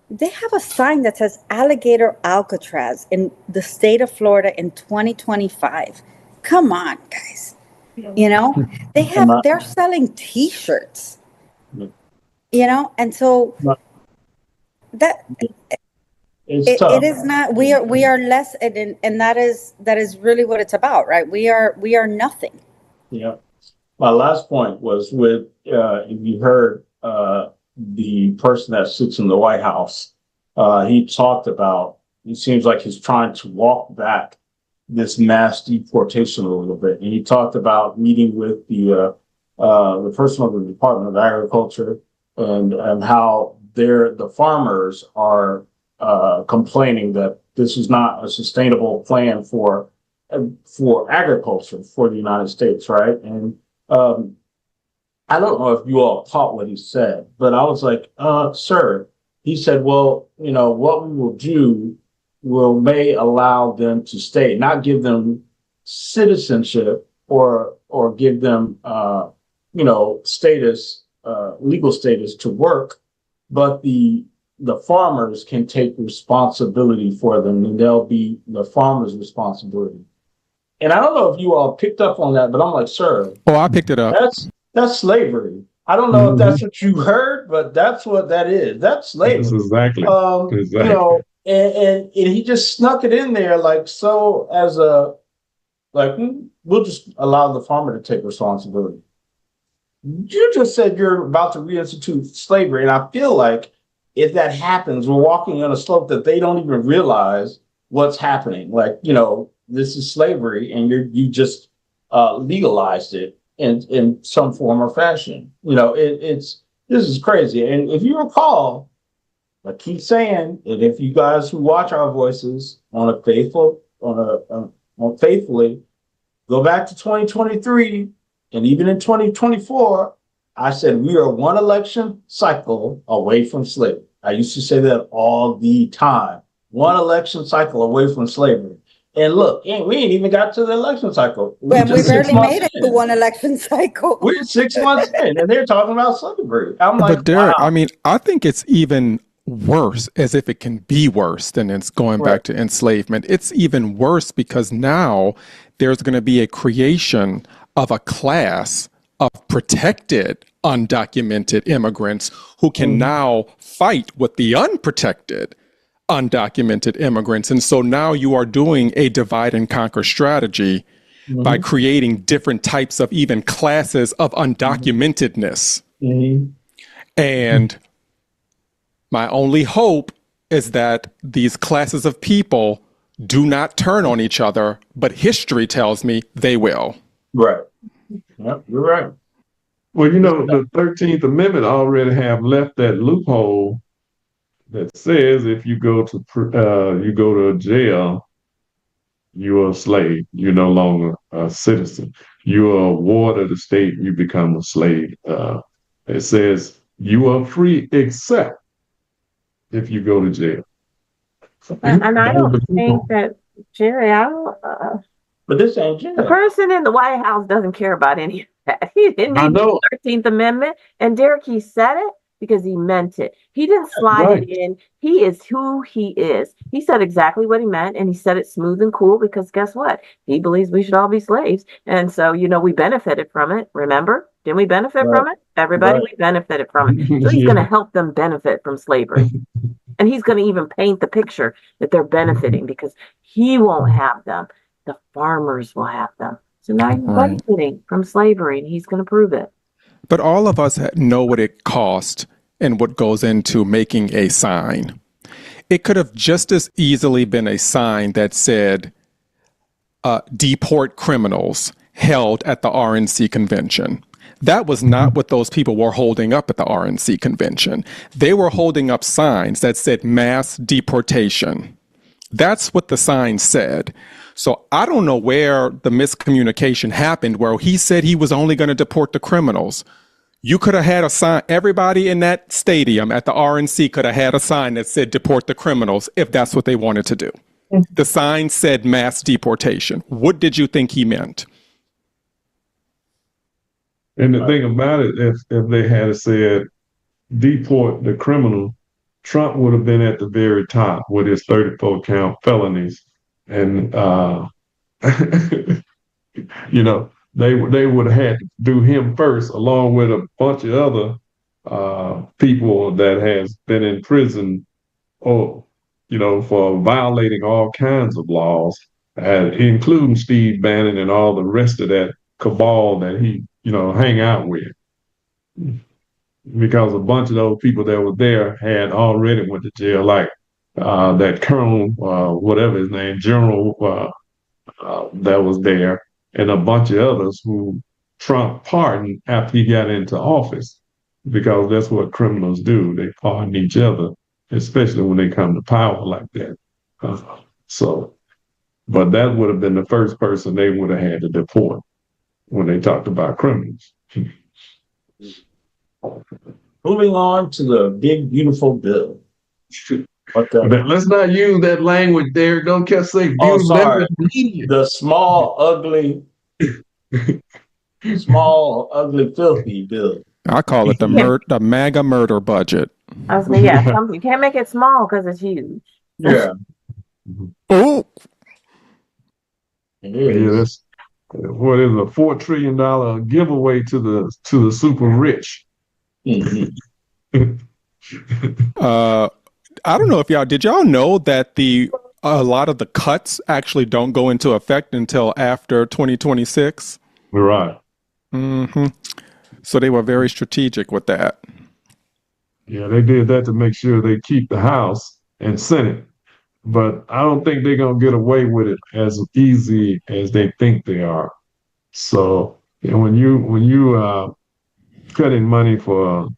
they have a sign that says alligator Alcatraz in the state of Florida in 2025. Come on, guys. They're selling t-shirts, and so that It's tough. It is not, we are less, and that is really what it's about, right? We are nothing. Yeah. My last point was with, if you heard the person that sits in the White House, he talked about, it seems like he's trying to walk back this mass deportation a little bit. And he talked about meeting with the person of the Department of Agriculture and how the farmers are complaining that this is not a sustainable plan for agriculture for the United States, right? And um, I don't know if you all caught what he said, but I was like, sir, he said, well, what we will do will may allow them to stay, not give them citizenship or give them, status, legal status to work, but the farmers can take responsibility for them and they'll be the farmers' responsibility. And I don't know if you all picked up on that, but I'm like, sir, Oh, I picked it up. that's slavery. I don't know if that's what you heard, but that's what that is. That's That's slavery. exactly. You Exactly. know, and he just snuck it in there like so as a like we'll just allow the farmer to take responsibility. You just said you're about to reinstitute slavery, and I feel like if that happens, we're walking on a slope that they don't even realize what's happening. Like, this is slavery, and you just legalized it in some form or fashion. It's this is crazy. And if you recall, I keep saying, and if you guys who watch our voices on faithfully, go back to 2023 and even in 2024, I said we are one election cycle away from slavery. I used to say that all the time. One election cycle away from slavery. And look, we ain't even got to the election cycle. When we just 6 barely months made it to in. one election cycle. We're 6 months in, and they're talking about slavery. I'm like, But Derek, wow. I mean, I think it's even worse, as if it can be worse than it's going Right. back to enslavement. It's even worse because now there's going to be a creation of a class of protected undocumented immigrants who can now fight with the unprotected undocumented immigrants. And so now you are doing a divide and conquer strategy by creating different types of even classes of undocumentedness. And my only hope is that these classes of people do not turn on each other, but history tells me they will. Right. Yep, you're right. Well, the 13th Amendment already have left that loophole that says if you go to a jail, you're a slave. You're no longer a citizen. You're a ward of the state. You become a slave. It says you are free except if you go to jail. And I don't think that, Jerry, But this ain't jail. the person in the White House doesn't care about any of that. He didn't I need know. the 13th Amendment. And Derek, he said it because he meant it. He didn't slide right. it in. He is who he is. He said exactly what he meant, and he said it smooth and cool because guess what? He believes we should all be slaves. And so, we benefited from it. Remember? Didn't we benefit Right. from it? Everybody, Right. we benefited from it. So he's Yeah. going to help them benefit from slavery. And he's going to even paint the picture that they're benefiting because he won't have them. The farmers will have them. So now you're Right. benefiting from slavery, and he's going to prove it. But all of us know what it cost and what goes into making a sign. It could have just as easily been a sign that said, deport criminals held at the RNC convention. That was not what those people were holding up at the RNC convention. They were holding up signs that said mass deportation. That's what the sign said. So I don't know where the miscommunication happened, where he said he was only going to deport the criminals. You could have had a sign, everybody in that stadium at the RNC could have had a sign that said deport the criminals if that's what they wanted to do. The sign said mass deportation. What did you think he meant? And the thing about it, if they had said deport the criminal, Trump would have been at the very top with his 34 count felonies. And they would have had to do him first, along with a bunch of other people that has been in prison or for violating all kinds of laws, including Steve Bannon and all the rest of that cabal that he, hang out with. Because a bunch of those people that were there had already went to jail, like that Colonel, whatever his name, General that was there, and a bunch of others who Trump pardoned after he got into office, because that's what criminals do. They pardon each other, especially when they come to power like that. So, but that would have been the first person they would have had to deport when they talked about criminals. Moving on to the big, beautiful bill. Let's not use that language there. Don't keep saying Oh, beautiful. sorry. The small, ugly, filthy bill. I call it the MAGA murder budget. I was like, yeah, you can't make it small because it's huge. Yeah. Oh, It is. Yeah, that's what is a $4 trillion giveaway to the super rich. Mhm. I don't know if did y'all know that a lot of the cuts actually don't go into effect until after 2026? Right. Mm-hmm. So they were very strategic with that. Yeah, they did that to make sure they keep the House and Senate. But I don't think they're gonna get away with it as easy as they think they are. So when you cutting money for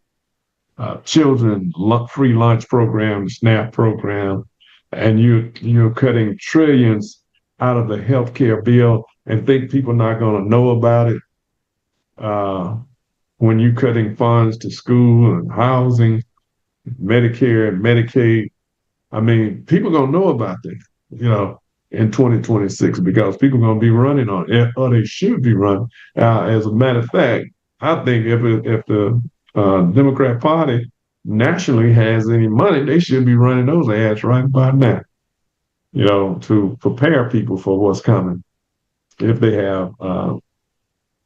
children free lunch program, SNAP program, and you're cutting trillions out of the healthcare bill and think people are not going to know about it. When you're cutting funds to school and housing, Medicare and Medicaid, I mean, people are going to know about this, in 2026, because people are going to be running on it, or they should be running. As a matter of fact, I think if the Democrat Party nationally has any money, they should be running those ads right by now, to prepare people for what's coming, if they have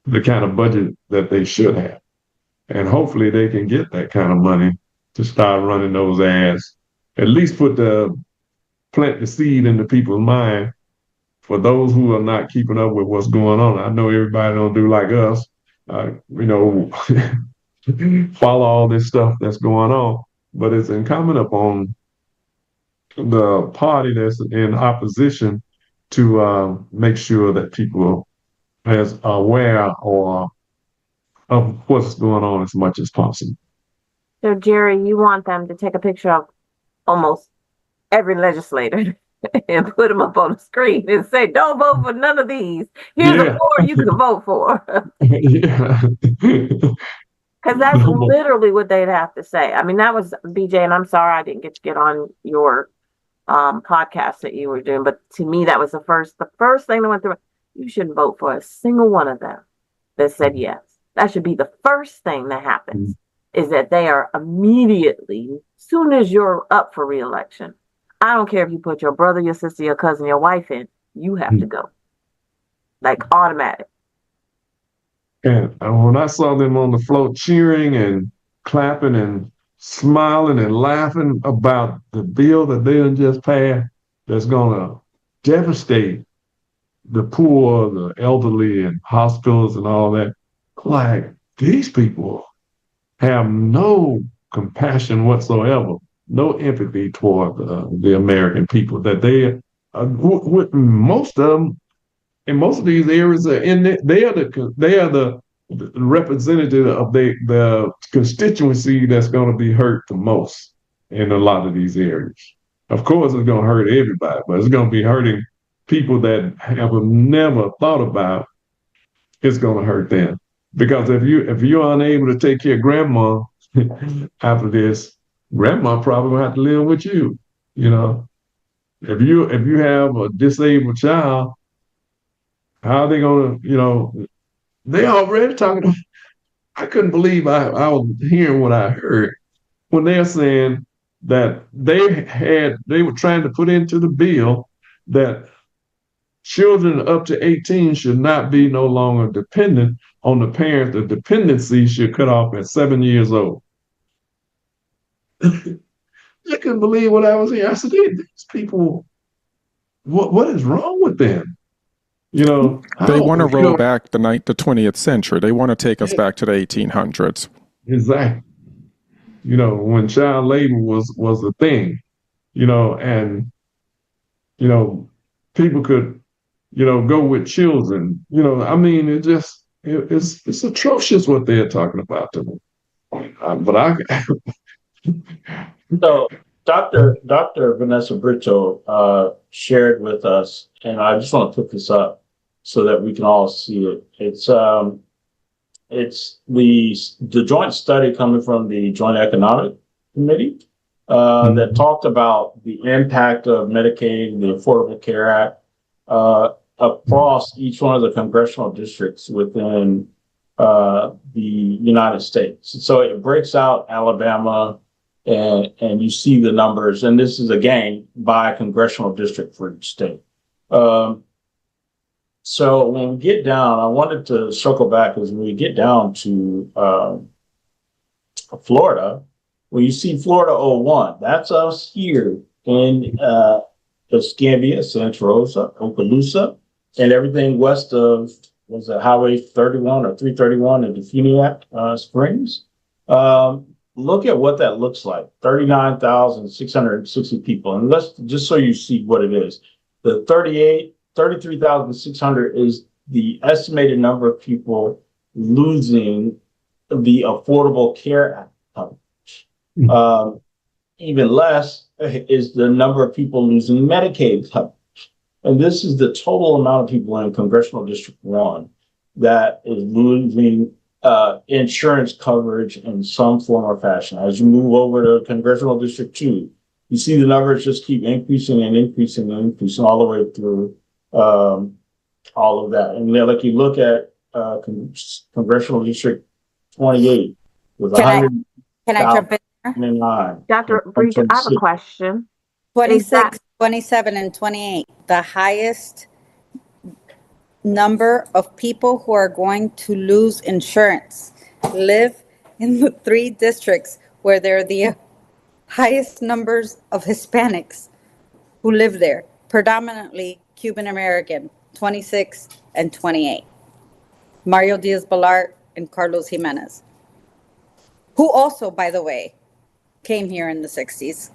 the kind of budget that they should have. And hopefully they can get that kind of money to start running those ads, at least plant the seed into people's mind for those who are not keeping up with what's going on. I know everybody don't do like us, follow all this stuff that's going on, but it's incumbent upon the party that's in opposition to make sure that people as aware of what's going on as much as possible. So, Jerry, you want them to take a picture of almost every legislator and put them up on the screen and say, don't vote for none of these. Here's the four you can vote for. Yeah. Because that's literally what they'd have to say. I mean, that was BJ, and I'm sorry I didn't get to get on your podcast that you were doing, but to me, that was the first thing that went through. You shouldn't vote for a single one of them that said yes. That should be the first thing that happens, is that they are immediately, soon as you're up for reelection, I don't care if you put your brother, your sister, your cousin, your wife in, you have to go. Like automatic. And when I saw them on the floor cheering and clapping and smiling and laughing about the bill that they done just passed, that's going to devastate the poor, the elderly, and hospitals and all that, like, these people have no compassion whatsoever, no empathy toward the American people. That most of them in most of these areas are in it. They are the representative of the constituency that's going to be hurt the most in a lot of these areas. Of course, it's going to hurt everybody, but it's going to be hurting people that have never thought about it's going to hurt them. Because if you're unable to take care of grandma after this, grandma probably will have to live with you. If you have a disabled child, how are they going to, they already talking. I couldn't believe I was hearing what I heard when they're saying that they were trying to put into the bill that children up to 18 should not be no longer dependent on the parents. The dependency should cut off at 7 years old. I couldn't believe what I was hearing. I said, these people, what is wrong with them? You know, They how, want to you roll know, back the 20th century. They want to take us back to the 1800s. exactly. You know, when child labor was a thing, you know, and you know, people could, you know, go with children. You know, I mean, it's atrocious what they're talking about to me. But I, So Dr. Vanessa Brito shared with us, and I just want to put this up so that we can all see it. It's the joint study coming from the Joint Economic Committee that talked about the impact of Medicaid, the Affordable Care Act, across each one of the congressional districts within the United States. So it breaks out Alabama, and you see the numbers, and this is again by congressional district for each state. So when we get down, I wanted to circle back because when we get down to Florida, when you see Florida 01, that's us here in Escambia, Santa Rosa, Okaloosa, and everything west of, was it Highway 31 or 331 in Defuniak Springs. Look at what that looks like, 39,660 people. And let's, just so you see what it is, the 33,600 is the estimated number of people losing the Affordable Care Act coverage. Even less is the number of people losing Medicaid coverage. And this is the total amount of people in Congressional District 1 that is losing insurance coverage in some form or fashion. As you move over to Congressional District 2, you see the numbers just keep increasing and increasing and increasing all the way through all of that. And then, like, you look at Congressional District 28 with Can I jump in there? 109. Dr. Brito, I have a question. Is that 26, 27, and 28, the highest number of people who are going to lose insurance live in the 3 districts where there are the highest numbers of Hispanics who live there, predominantly Cuban American, 26 and 28. Mario Diaz-Balart and Carlos Jimenez, who also, by the way, came here in the 60s.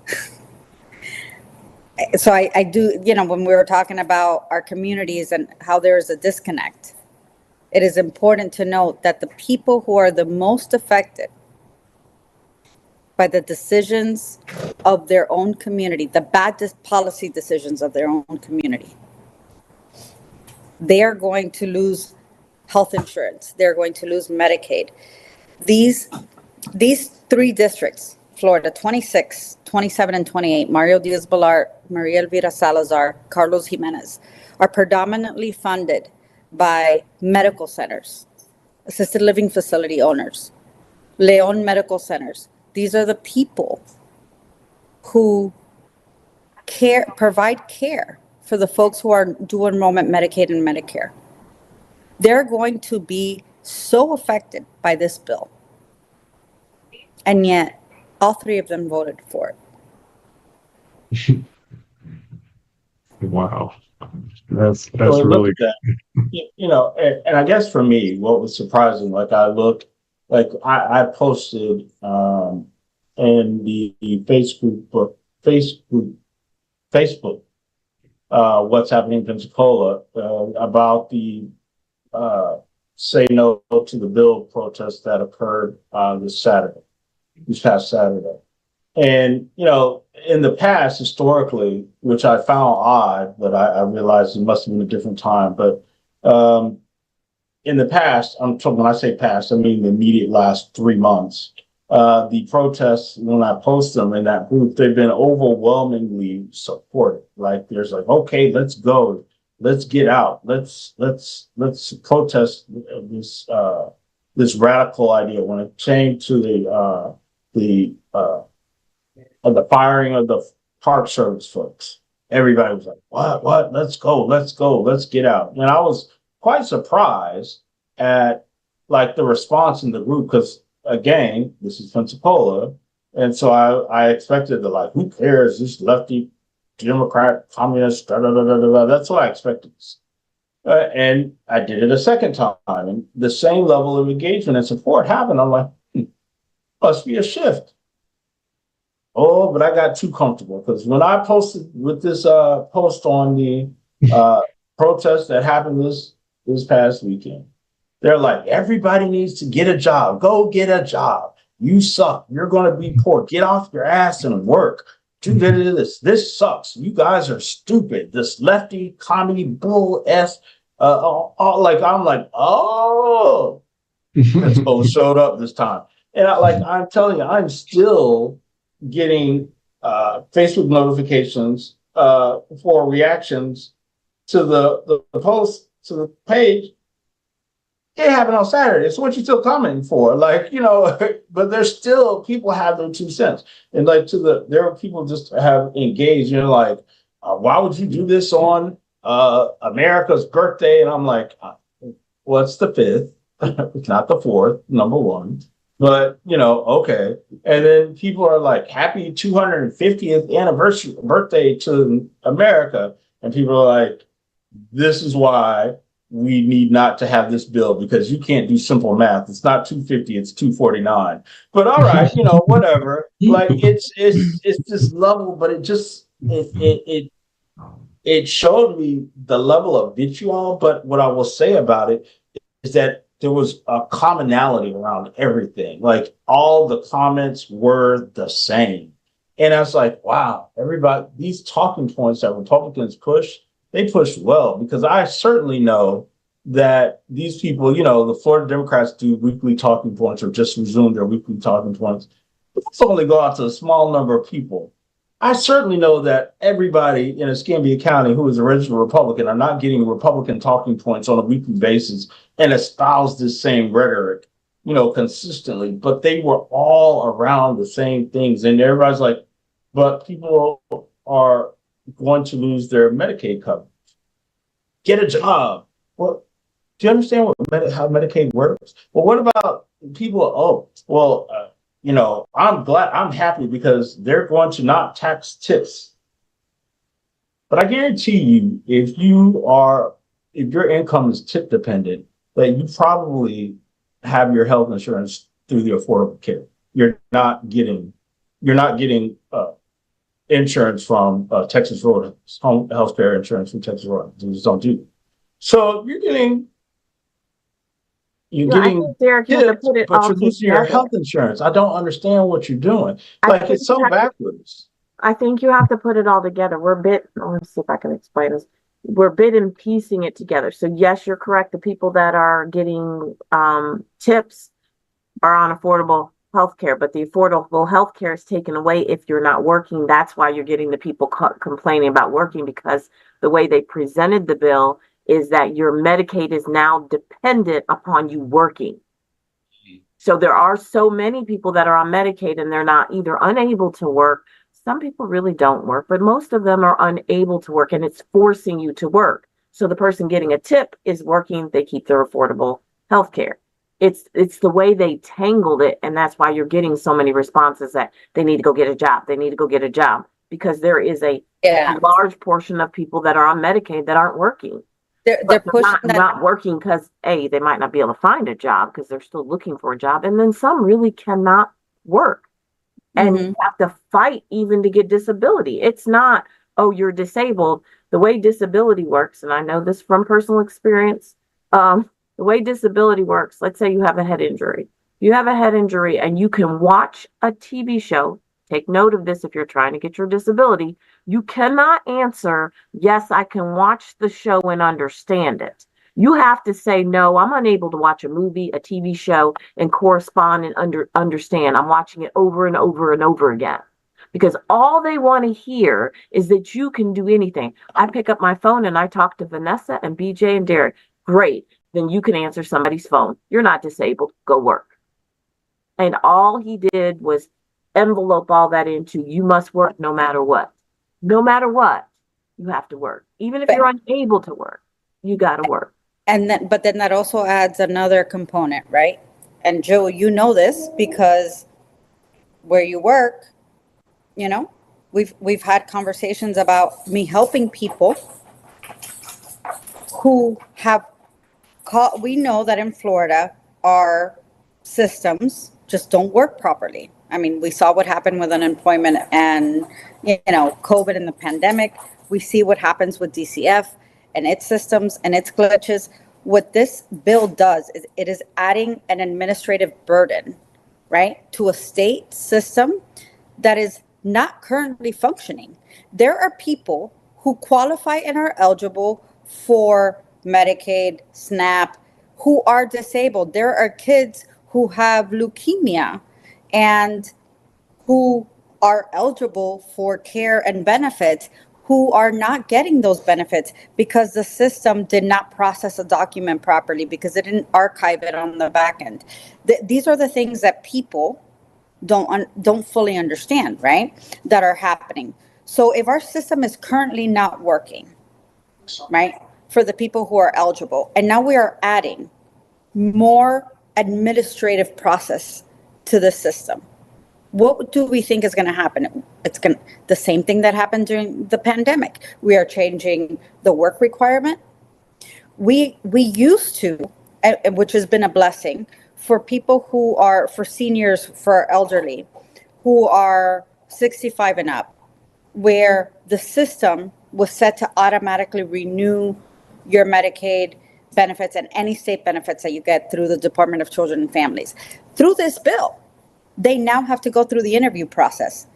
So I do, when we were talking about our communities and how there is a disconnect, it is important to note that the people who are the most affected by the decisions of their own community, the bad policy decisions of their own community, they are going to lose health insurance. They're going to lose Medicaid. These 3 districts, Florida 26, 27, and 28, Mario Diaz-Balart, Maria Elvira Salazar, Carlos Jimenez, are predominantly funded by medical centers, assisted living facility owners, Leon Medical Centers. These are the people who provide care for the folks who are dual enrollment Medicaid and Medicare. They're going to be so affected by this bill. And yet, all 3 of them voted for it. wow, that's So look really at that. And I guess for me, what was surprising, like I posted in the Facebook, what's happening in Pensacola about the say no to the bill protest that occurred this past Saturday. And, in the past, historically, which I found odd, but I realized it must have been a different time. But in the past, I'm talking, when I say past, I mean the immediate last 3 months, the protests, when I post them in that group, they've been overwhelmingly supported. Like, there's like, okay, let's go. Let's get out. Let's protest this radical idea. When it came to the firing of the Park Service folks, everybody was like, what? Let's go, let's get out. And I was quite surprised at, like, the response in the group, because again, this is Pensacola, And so I expected to like, who cares? This lefty Democrat, communist, da da da da da. That's what I expected. And I did it a second time, and the same level of engagement and support happened. I'm like, must be a shift. Oh, but I got too comfortable because when I posted with this post on the protest that happened this past weekend, they're like, everybody needs to get a job. Go get a job. You suck. You're going to be poor. Get off your ass and work. Do this. This sucks. You guys are stupid. This lefty comedy bull s. Like I'm like, oh, this bull showed up this time, and I'm telling you, I'm still getting Facebook notifications for reactions to the post to the page. It happened on Saturday. So what you still commenting for? Like, but there's still people have their 2 cents. And like there are people just have engaged, like, why would you do this on America's birthday? And I'm like, what's the 5th? It's not the 4th, number one. But okay. And then people are like, happy 250th anniversary birthday to America. And people are like, this is why we need not to have this bill because you can't do simple math. It's not 250, it's 249. But all right, whatever. Like it's this level, but it showed me the level of vitriol. But what I will say about it is that there was a commonality around everything. Like all the comments were the same. And I was like, wow, everybody, these talking points that Republicans push, they pushed well, because I certainly know that these people, the Florida Democrats do weekly talking points or just resume their weekly talking points. But let's only go out to a small number of people. I certainly know that everybody in Escambia County who is a registered Republican are not getting Republican talking points on a weekly basis and espouse this same rhetoric, consistently. But they were all around the same things. And everybody's like, but people are going to lose their Medicaid coverage. Get a job. Well, do you understand how Medicaid works? Well, what about people? Oh, well, I'm happy because they're going to not tax tips. But I guarantee you, if your income is tip dependent, that you probably have your health insurance through the Affordable Care. You're not getting insurance from Texas Roadhouse, home health care insurance from Texas Roadhouse. You just don't do it. So you're getting I think, Derek, you have to put it but all you're losing your together. health insurance. I don't understand what you're doing. Like, it's so backwards. I think you have to put it all together. Let's see if I can explain this. We're bit and piecing it together. So yes, you're correct. The people that are getting tips are on affordable health care, but the affordable health care is taken away if you're not working. That's why you're getting the people complaining about working, because the way they presented the bill is that your Medicaid is now dependent upon you working. So there are so many people that are on Medicaid and they're not either unable to work. Some people really don't work, but most of them are unable to work, and it's forcing you to work. So the person getting a tip is working, they keep their affordable health care. It's the way they tangled it, and that's why you're getting so many responses that they need to go get a job. They need to go get a job, because there is a large portion of people that are on Medicaid that aren't working. They're pushing not working because they might not be able to find a job because they're still looking for a job, and then some really cannot work. And you have to fight even to get disability. It's not, oh, you're disabled. The way disability works, and I know this from personal experience, the way disability works, let's say you have a head injury. You have a head injury and you can watch a TV show. Take note of this if you're trying to get your disability. You cannot answer, yes, I can watch the show and understand it. You have to say, no, I'm unable to watch a movie, a TV show, and correspond and understand. I'm watching it over and over and over again. Because all they want to hear is that you can do anything. I pick up my phone and I talk to Vanessa and BJ and Derek. Great. Then you can answer somebody's phone. You're not disabled. Go work. And all he did was envelope all that into, you must work no matter what. No matter what, you have to work. Even if you're unable to work, you got to work. But then that also adds another component, right? And Joe, you know this because where you work, you know, we've had conversations about me helping people who have we know that in Florida, our systems just don't work properly. I mean, we saw what happened with unemployment and, COVID and the pandemic. We see what happens with DCF and its systems and its glitches. What this bill does is it is adding an administrative burden, right, to a state system that is not currently functioning. There are people who qualify and are eligible for Medicaid, SNAP, who are disabled. There are kids who have leukemia and who are eligible for care and benefits who are not getting those benefits because the system did not process a document properly, because it didn't archive it on the back end. These are the things that people don't fully understand, right? That are happening. So if our system is currently not working, right, for the people who are eligible, and now we are adding more administrative process to the system, what do we think is going to happen? It's going the same thing that happened during the pandemic. We are changing the work requirement. We used to, which has been a blessing for people who are, for seniors, for elderly, who are 65 and up, where the system was set to automatically renew your Medicaid benefits and any state benefits that you get through the Department of Children and Families. Through this bill, they now have to go through the interview process.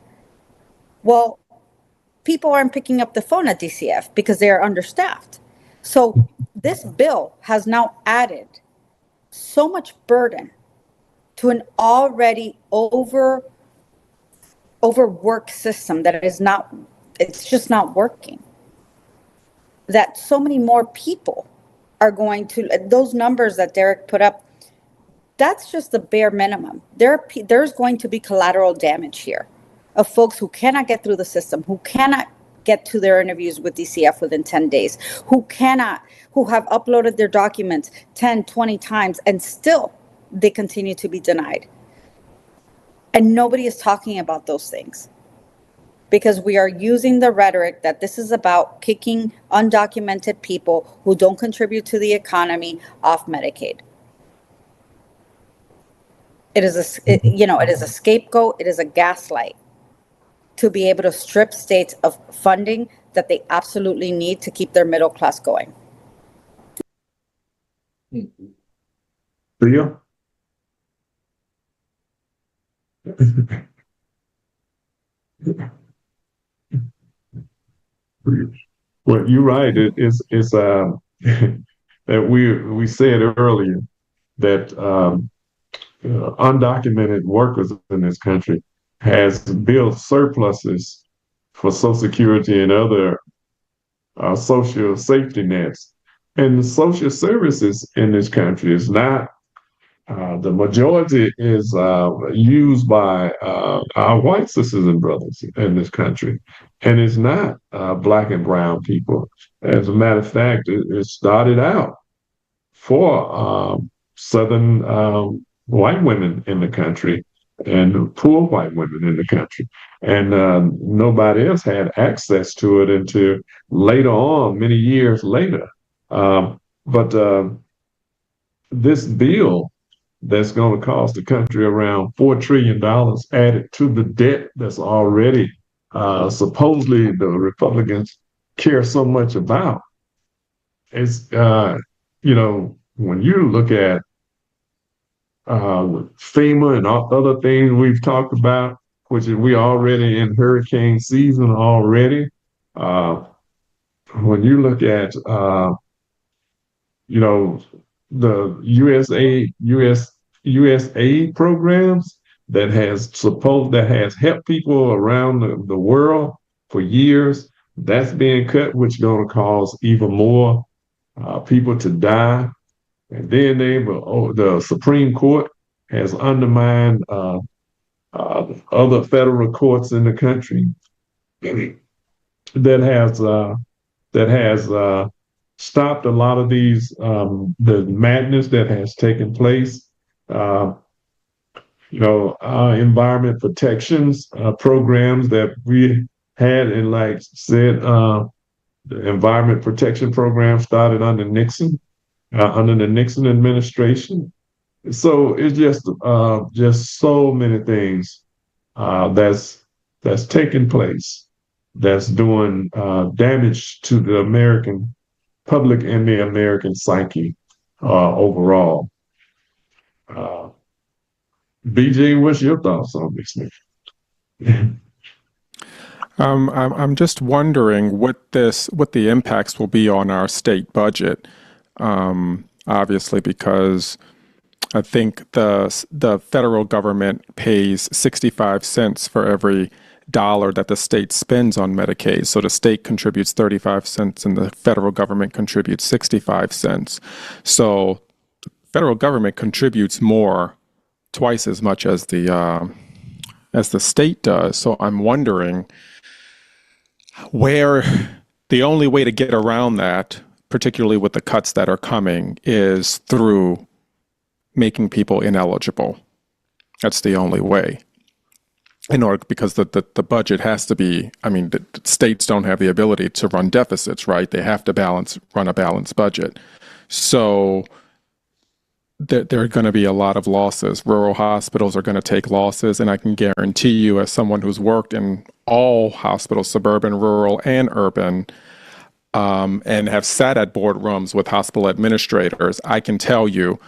Well, people aren't picking up the phone at DCF because they are understaffed. So this bill has now added so much burden to an already overworked system that it's just not working. That so many more people are going to, those numbers that Derek put up, that's just the bare minimum. There's going to be collateral damage here of folks who cannot get through the system, who cannot get to their interviews with DCF within 10 days, who have uploaded their documents 10, 20 times, and still they continue to be denied. And nobody is talking about those things, because we are using the rhetoric that this is about kicking undocumented people who don't contribute to the economy off Medicaid. It is a scapegoat. It is a gaslight to be able to strip states of funding that they absolutely need to keep their middle class going. Theo? Well, you're right. It's that we said earlier that undocumented workers in this country has built surpluses for Social Security and other social safety nets. And social services in this country is not, the majority is used by our white sisters and brothers in this country. And it's not Black and brown people. As a matter of fact, it started out for Southern white women in the country and poor white women in the country. And nobody else had access to it until later on, many years later. But this bill that's going to cost the country around $4 trillion added to the debt that's already supposedly the Republicans care so much about. It's, when you look at FEMA and all other things we've talked about, which is we already in hurricane season already. When you look at, the USAID programs that has helped people around the world for years, that's being cut, which is going to cause even more people to die. And then the Supreme Court has undermined other federal courts in the country that has stopped a lot of these the madness that has taken place. environment protections programs that we had, and like said, the environment protection program started under Nixon, under the Nixon administration. So it's just so many things that's taking place, that's doing damage to the American public and the American psyche overall. Uh, BJ, what's your thoughts on this? I'm just wondering what the impacts will be on our state budget. Obviously, because I think the federal government pays 65 cents for every dollar that the state spends on Medicaid. So the state contributes 35 cents and the federal government contributes 65 cents. So the federal government contributes more, twice as much as the state does. So I'm wondering where the only way to get around that, particularly with the cuts that are coming, is through making people ineligible. That's the only way. In order, because the budget has to be, I mean, the states don't have the ability to run deficits, right? They have to run a balanced budget. So there are going to be a lot of losses. Rural hospitals are going to take losses, and I can guarantee you, as someone who's worked in all hospitals, suburban, rural, and urban, and have sat at boardrooms with hospital administrators, I can tell you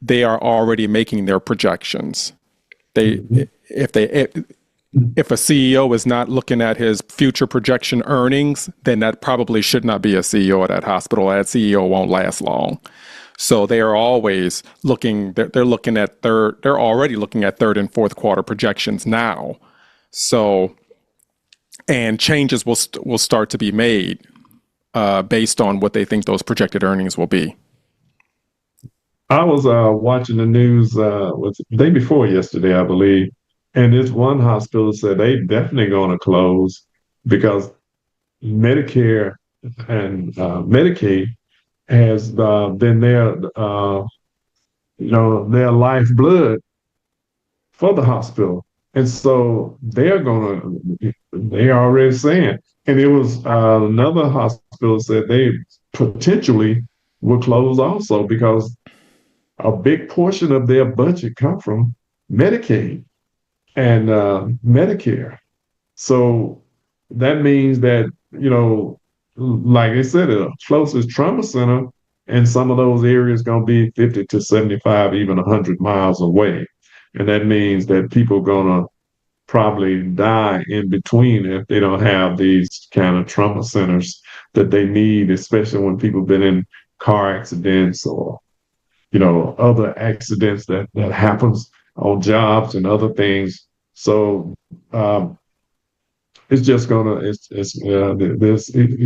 they are already making their projections. If a CEO is not looking at his future projection earnings, then that probably should not be a CEO of that hospital. That CEO won't last long. So they are always looking. They're looking at they're already looking at third and fourth quarter projections now. So, and changes will start to be made based on what they think those projected earnings will be. I was watching the news was the day before yesterday, I believe, and this one hospital said they definitely going to close because Medicare and Medicaid has been their lifeblood for the hospital, and so they're already saying, and it was another hospital said they potentially will close also because a big portion of their budget come from Medicaid and Medicare. So that means that, like I said, the closest trauma center in some of those areas going to be 50 to 75, even 100 miles away. And that means that people are going to probably die in between if they don't have these kind of trauma centers that they need, especially when people have been in car accidents or other accidents that happens on jobs and other things. So it's just he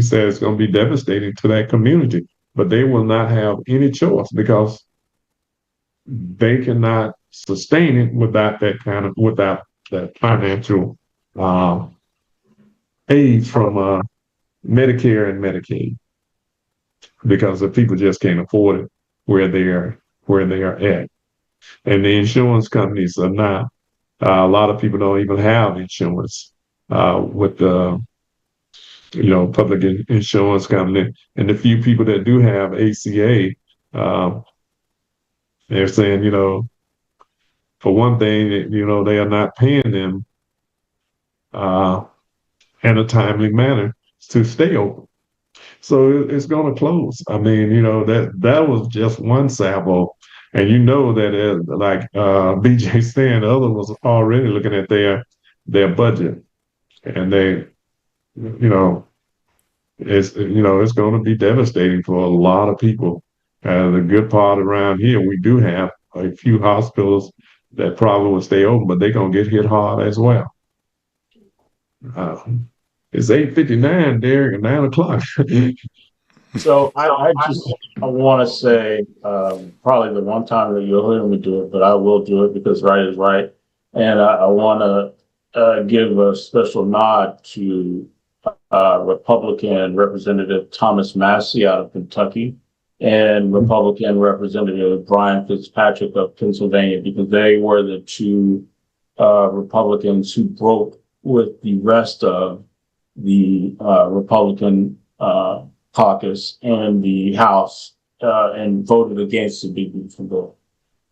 said it's gonna be devastating to that community, but they will not have any choice because they cannot sustain it without that financial aid from Medicare and Medicaid, because the people just can't afford it where they are at. And the insurance companies are not. A lot of people don't even have insurance with the public insurance company. And the few people that do have ACA, they're saying, for one thing, they are not paying them in a timely manner to stay open. So it's going to close. I mean, that was just one salvo, and that like BJ said, the other was already looking at their budget, and they, it's going to be devastating for a lot of people. The good part around here, we do have a few hospitals that probably will stay open, but they're going to get hit hard as well. It's 8:59, Derek, at 9 o'clock. So I want to say probably the one time that you'll hear me do it, but I will do it because right is right. And I want to give a special nod to Republican Representative Thomas Massey out of Kentucky. and Republican Representative Brian Fitzpatrick of Pennsylvania, because they were the two Republicans who broke with the rest of the Republican caucus and the House and voted against the big beautiful bill.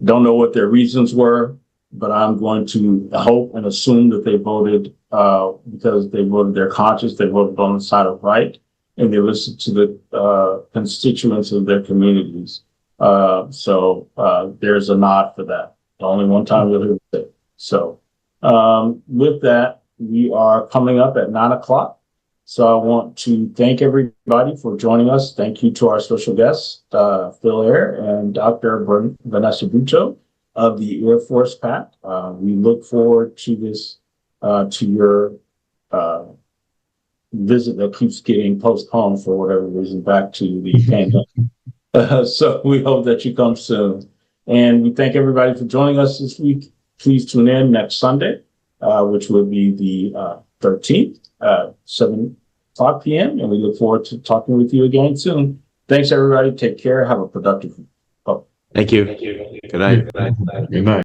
Don't know what their reasons were, but I'm going to hope and assume that they voted because they voted their conscience, they voted on the side of right, and they listened to the constituents of their communities. So there's a nod for that. The only one time you'll hear it. So with that, we are coming up at 9 o'clock. So I want to thank everybody for joining us. Thank you to our special guests, Phil Air and Dr. Vanessa Buto of the Air Force PAC. We look forward to this, to your visit that keeps getting postponed for whatever reason back to the pandemic. So we hope that you come soon. And we thank everybody for joining us this week. Please tune in next Sunday, which will be the 13th. 7 o'clock p.m. And we look forward to talking with you again soon. Thanks, everybody. Take care. Have a productive. Thank you. Good night. Good night.